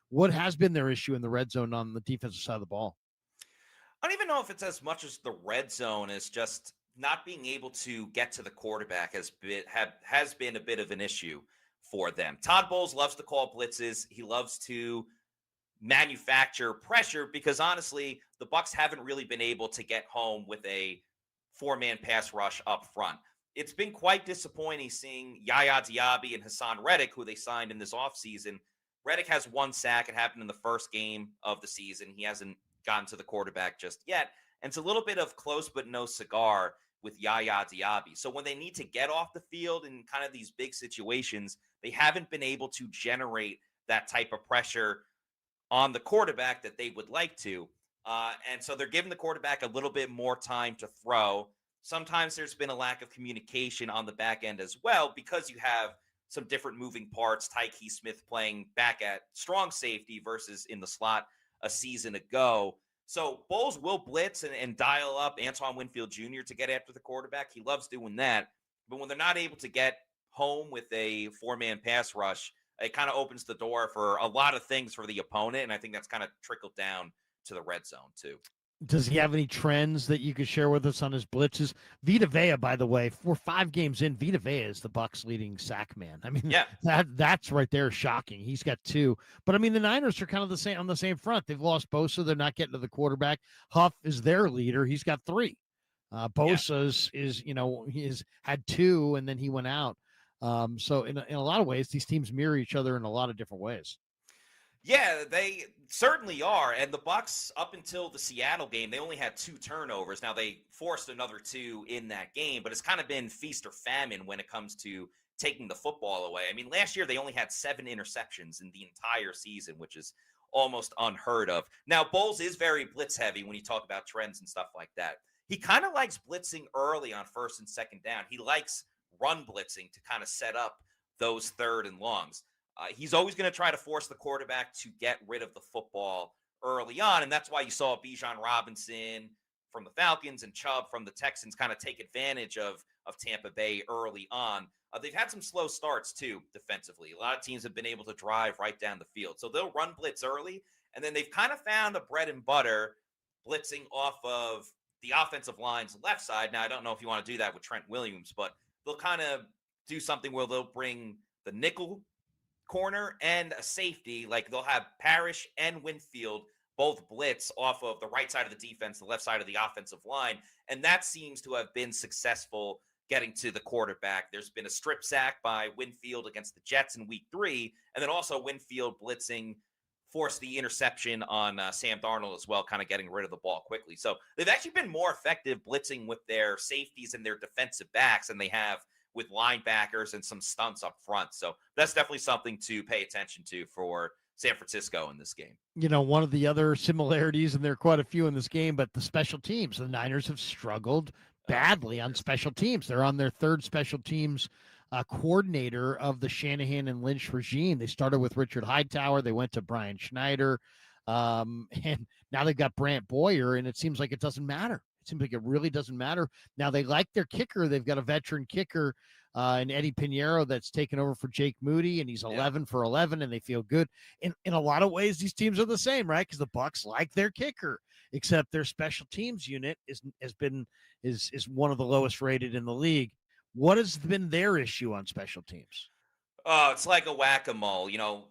what has been their issue in the red zone on the defensive side of the ball? I don't even know if it's as much as the red zone as just not being able to get to the quarterback has been a bit of an issue for them. Todd Bowles loves to call blitzes. He loves to manufacture pressure because honestly, the Bucs haven't really been able to get home with a 4-man pass rush up front. It's been quite disappointing seeing Yaya Diaby and Hassan Reddick, who they signed in this offseason. Reddick has 1 sack. It happened in the first game of the season. He hasn't gotten to the quarterback just yet. And it's a little bit of close but no cigar with Yaya Diaby. So when they need to get off the field in kind of these big situations, they haven't been able to generate that type of pressure on the quarterback that they would like to. And so they're giving the quarterback a little bit more time to throw. Sometimes there's been a lack of communication on the back end as well because you have some different moving parts. Tyke Smith playing back at strong safety versus in the slot a season ago. So Bowles will blitz and dial up Antoine Winfield Jr. to get after the quarterback. He loves doing that. But when they're not able to get home with a 4-man pass rush, it kind of opens the door for a lot of things for the opponent. And I think that's kind of trickled down to the red zone too. Does he have any trends that you could share with us on his blitzes? Vita Vea, by the way, we're 5 games in. Vita Vea is the Bucs' leading sack man. I mean, that's right there shocking. He's got 2. But I mean, the Niners are kind of the same on the same front. They've lost Bosa. They're not getting to the quarterback. Huff is their leader. He's got 3. Bosa's he's had 2 and then he went out. So in a lot of ways, these teams mirror each other in a lot of different ways. Yeah, they certainly are. And the Bucs, up until the Seattle game, they only had 2 turnovers. Now they forced another 2 in that game, but it's kind of been feast or famine when it comes to taking the football away. I mean, last year they only had 7 interceptions in the entire season, which is almost unheard of. Now, Bowles is very blitz heavy when you talk about trends and stuff like that. He kind of likes blitzing early on 1st and 2nd down. He likes run blitzing to kind of set up those 3rd and longs. He's always going to try to force the quarterback to get rid of the football early on, and that's why you saw Bijan Robinson from the Falcons and Chubb from the Texans kind of take advantage of Tampa Bay early on. They've had some slow starts, too, defensively. A lot of teams have been able to drive right down the field. So they'll run blitz early, and then they've kind of found the bread and butter blitzing off of the offensive line's left side. Now, I don't know if you want to do that with Trent Williams, but they'll kind of do something where they'll bring the nickel corner and a safety. Like they'll have Parrish and Winfield both blitz off of the right side of the defense, the left side of the offensive line. And that seems to have been successful getting to the quarterback. There's been a strip sack by Winfield against the Jets in week 3. And then also Winfield blitzing forced the interception on Sam Darnold as well, kind of getting rid of the ball quickly. So they've actually been more effective blitzing with their safeties and their defensive backs than they have with linebackers and some stunts up front. So that's definitely something to pay attention to for San Francisco in this game. You know, one of the other similarities, and there are quite a few in this game, but the special teams, the Niners have struggled badly on special teams. They're on their 3rd special teams coordinator of the Shanahan and Lynch regime. They started with Richard Hightower. They went to Brian Schneider. And now they've got Brant Boyer, and it seems like it doesn't matter. It seems like it really doesn't matter. Now they like their kicker. They've got a veteran kicker in Eddie Pinheiro that's taken over for Jake Moody, and he's 11 for 11, and they feel good. In a lot of ways, these teams are the same, right? Because the Bucs like their kicker, except their special teams unit is one of the lowest rated in the league. What has been their issue on special teams? Oh, it's like a whack-a-mole. You know,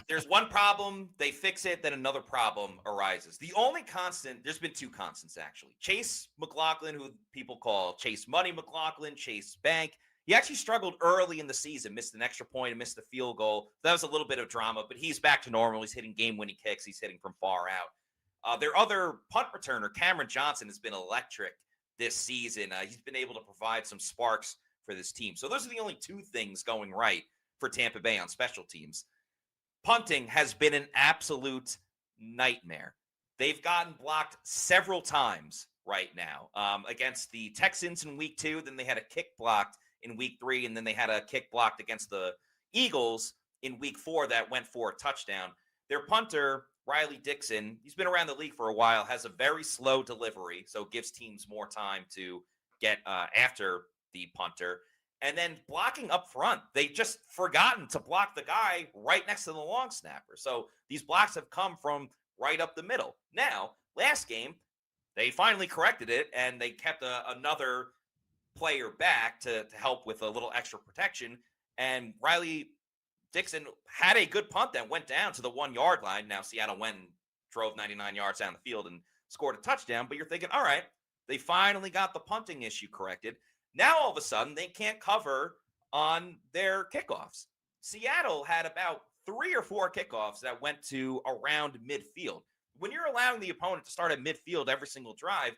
there's one problem, they fix it, then another problem arises. The only constant, there's been 2 constants actually. Chase McLaughlin, who people call Chase Money McLaughlin, Chase Bank. He actually struggled early in the season, missed an extra point and missed the field goal. That was a little bit of drama, but he's back to normal. He's hitting game-winning kicks. He's hitting from far out. Their other punt returner, Cameron Johnson, has been electric this season. He's been able to provide some sparks for this team. So those are the only 2 things going right for Tampa Bay on special teams. Punting has been an absolute nightmare. They've gotten blocked several times right now against the Texans in week 2. Then they had a kick blocked in week 3, and then they had a kick blocked against the Eagles in week 4 that went for a touchdown. Their punter, Riley Dixon, he's been around the league for a while, has a very slow delivery, so it gives teams more time to get after the punter. And then blocking up front, they just forgotten to block the guy right next to the long snapper. So these blocks have come from right up the middle. Now, last game, they finally corrected it, and they kept another player back to help with a little extra protection. And Riley Dixon had a good punt that went down to the 1-yard line. Now, Seattle went and drove 99 yards down the field and scored a touchdown. But you're thinking, all right, they finally got the punting issue corrected. Now, all of a sudden, they can't cover on their kickoffs. Seattle had about 3 or 4 kickoffs that went to around midfield. When you're allowing the opponent to start at midfield every single drive,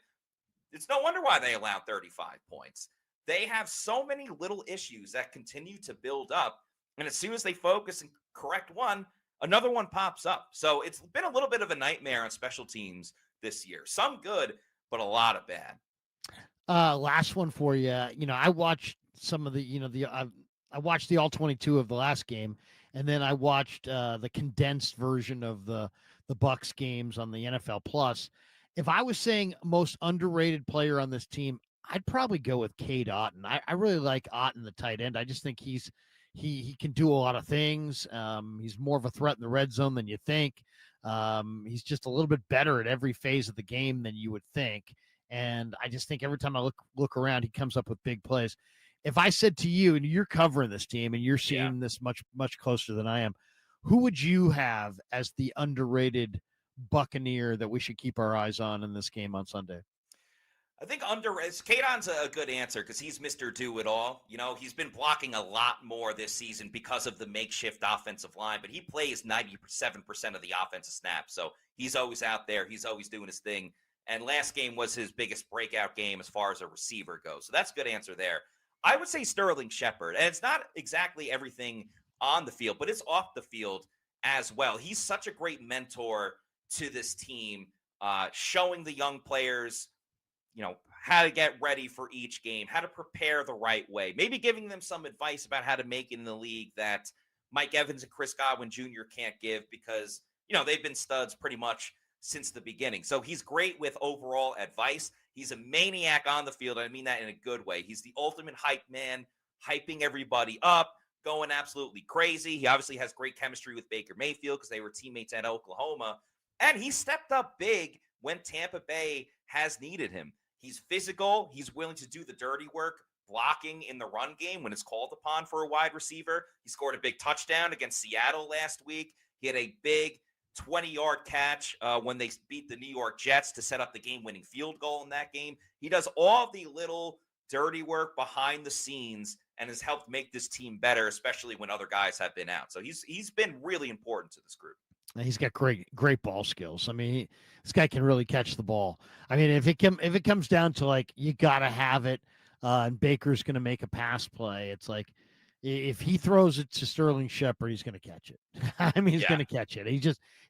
it's no wonder why they allowed 35 points. They have so many little issues that continue to build up, and as soon as they focus and correct one, another one pops up. So it's been a little bit of a nightmare on special teams this year. Some good, but a lot of bad. Last one for you. You know, I watched some of the, I watched the all 22 of the last game, and then I watched the condensed version of the Bucks games on the NFL Plus. If I was saying most underrated player on this team, I'd probably go with Cade Otton. I really like Otton, the tight end. I just think he can do a lot of things. He's more of a threat in the red zone than you think. He's just a little bit better at every phase of the game than you would think. And I just think every time I look around, he comes up with big plays. If I said to you, and you're covering this team and you're seeing this much closer than I am, who would you have as the underrated Buccaneer that we should keep our eyes on in this game on Sunday? I think Kadon's a good answer because he's Mr. Do-It-All. He's been blocking a lot more this season because of the makeshift offensive line, but he plays 97% of the offensive snaps. So he's always out there. He's always doing his thing. And last game was his biggest breakout game as far as a receiver goes. So that's a good answer there. I would say Sterling Shepard. And it's not exactly everything on the field, but it's off the field as well. He's such a great mentor to this team, showing the young players how to get ready for each game, how to prepare the right way, maybe giving them some advice about how to make it in the league that Mike Evans and Chris Godwin Jr. can't give because, they've been studs pretty much since the beginning. So he's great with overall advice. He's a maniac on the field. I mean that in a good way. He's the ultimate hype man, hyping everybody up, going absolutely crazy. He obviously has great chemistry with Baker Mayfield because they were teammates at Oklahoma. And he stepped up big when Tampa Bay has needed him. He's physical. He's willing to do the dirty work, blocking in the run game when it's called upon for a wide receiver. He scored a big touchdown against Seattle last week. He had a big 20-yard catch when they beat the New York Jets to set up the game-winning field goal in that game. He does all the little dirty work behind the scenes and has helped make this team better, especially when other guys have been out. So he's been really important to this group. He's got great ball skills. I mean, this guy can really catch the ball. I mean, if it comes down to like you gotta have it, and Baker's going to make a pass play, it's like if he throws it to Sterling Shepard, he's going to catch it. I mean, he's going to catch it.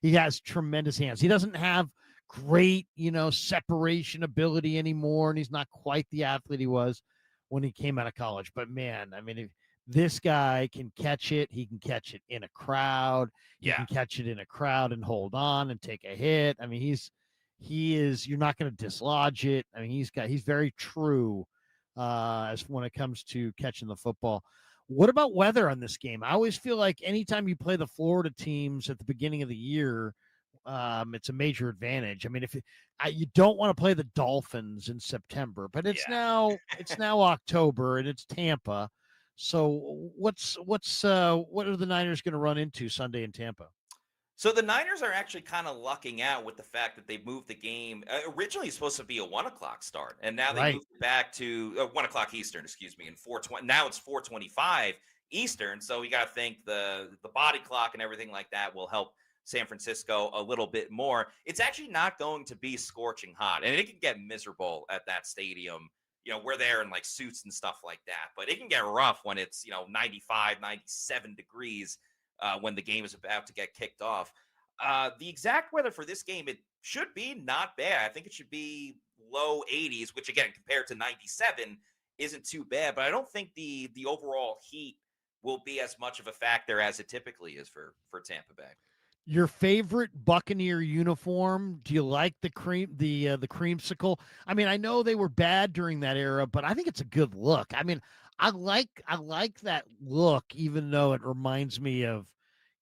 He has tremendous hands. He doesn't have great separation ability anymore, and he's not quite the athlete he was when he came out of college. But man, I mean, if this guy can catch it, he can catch it in a crowd. He can catch it in a crowd and hold on and take a hit. I mean, he is. You're not going to dislodge it. I mean, he's very true as when it comes to catching the football. What about weather on this game? I always feel like anytime you play the Florida teams at the beginning of the year, it's a major advantage. I mean, you don't want to play the Dolphins in September, but it's now October and it's Tampa. So what are the Niners going to run into Sunday in Tampa? So the Niners are actually kind of lucking out with the fact that they moved the game. Originally, it's supposed to be a 1:00 start, and now they moved it back to 1:00 Eastern, excuse me, and 4:20. Now it's 4:25 Eastern. So you got to think the body clock and everything like that will help San Francisco a little bit more. It's actually not going to be scorching hot, and it can get miserable at that stadium. We're there in like suits and stuff like that, but it can get rough when it's 95, 97 degrees. When the game is about to get kicked off. The exact weather for this game, it should be not bad. I think it should be low 80s, which again, compared to 97, isn't too bad. But I don't think the overall heat will be as much of a factor as it typically is for Tampa Bay. Your favorite Buccaneer uniform? Do you like the creamsicle? I mean, I know they were bad during that era, but I think it's a good look. I mean, I like that look, even though it reminds me of,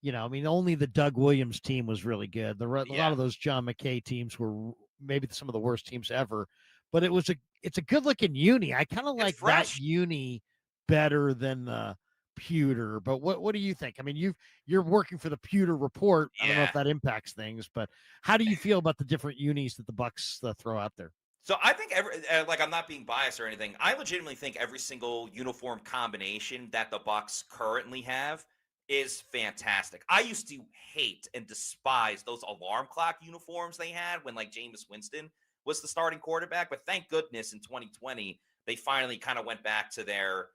only the Doug Williams team was really good. A lot of those John McKay teams were maybe some of the worst teams ever, but it's a good looking uni. I kind of like that uni better than the pewter. But what do you think? I mean, you're working for the pewter report. I don't know if that impacts things, but how do you feel about the different unis that the Bucks throw out there? So I think I'm not being biased or anything. I legitimately think every single uniform combination that the Bucks currently have is fantastic. I used to hate and despise those alarm clock uniforms they had when like Jameis Winston was the starting quarterback. But thank goodness in 2020, they finally kind of went back to their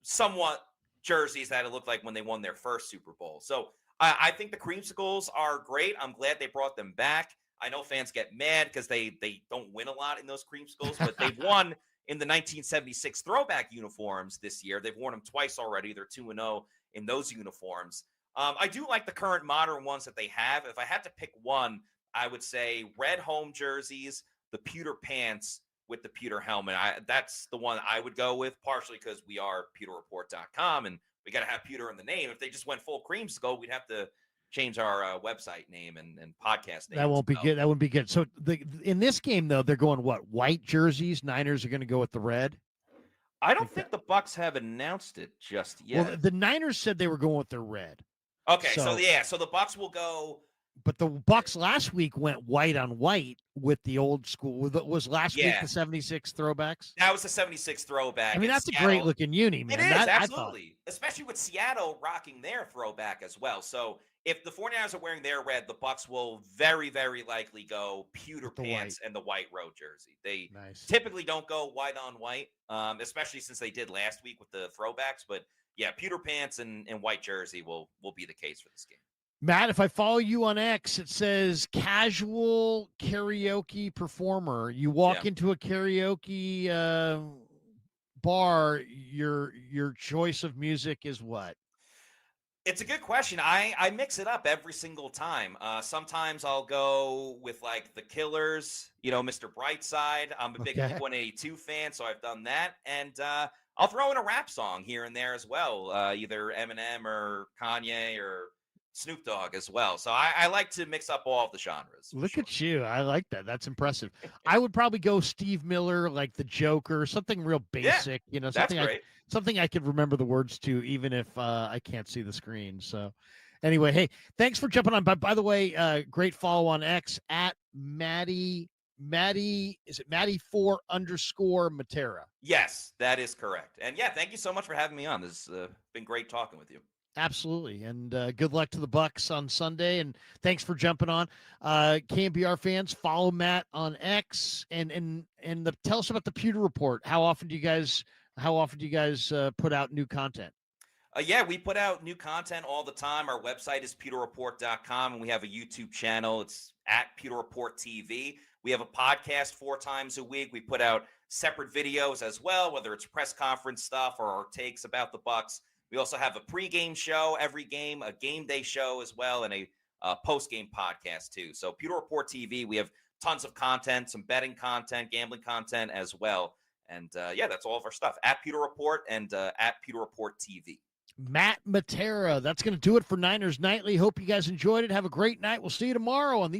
somewhat jerseys that it looked like when they won their first Super Bowl. So I think the creamsicles are great. I'm glad they brought them back. I know fans get mad because they don't win a lot in those creamsicles, but they've won in the 1976 throwback uniforms this year. They've worn them twice already. They're 2-0 in those uniforms. I do like the current modern ones that they have. If I had to pick one, I would say red home jerseys, the pewter pants with the pewter helmet. That's the one I would go with, partially because we are pewterreport.com and we got to have pewter in the name. If they just went full creamsicle, we'd have to change our website name and podcast name. That won't be good. That wouldn't be good. So in this game, though, they're going what? White jerseys. Niners are going to go with the red. I don't think the Bucs have announced it just yet. Well, the Niners said they were going with their red. Okay, so the Bucs will go. But the Bucs last week went white on white with the old school. Was last week the 76 throwbacks? That was the 76 throwback. I mean, that's Seattle. A great looking uni, man. It is, absolutely. Especially with Seattle rocking their throwback as well. So if the 49ers are wearing their red, the Bucs will very, very likely go pewter pants and the white road jersey. They typically don't go white on white, especially since they did last week with the throwbacks. But yeah, pewter pants and white jersey will be the case for this game. Matt, if I follow you on X, it says casual karaoke performer. You walk into a karaoke bar, your choice of music is what? It's a good question. I mix it up every single time. Sometimes I'll go with like the Killers, Mr. Brightside. I'm a big Blink-182 fan, so I've done that. And I'll throw in a rap song here and there as well, either Eminem or Kanye or Snoop Dogg as well. So I like to mix up all of the genres. Look at you. I like that. That's impressive. I would probably go Steve Miller, like the Joker, something real basic, something I could remember the words to, even if I can't see the screen. So anyway, hey, thanks for jumping on. By the way, great follow on X at Maddie, is it Maddie4_Matera? Yes, that is correct. And yeah, thank you so much for having me on. This has been great talking with you. Absolutely. And good luck to the Bucs on Sunday. And thanks for jumping on. KNBR fans, follow Matt on X and tell us about the Pewter Report. How often do you guys put out new content? Yeah, we put out new content all the time. Our website is pewterreport.com, and we have a YouTube channel. It's at Pewter Report TV. We have a podcast 4 times a week. We put out separate videos as well, whether it's press conference stuff or our takes about the Bucs. We also have a pregame show every game, a game day show as well, and a post-game podcast too. So Pewter Report TV, we have tons of content, some betting content, gambling content as well. And that's all of our stuff at Pewter Report and at Pewter Report TV. Matt Matera, that's going to do it for Niners Nightly. Hope you guys enjoyed it. Have a great night. We'll see you tomorrow on the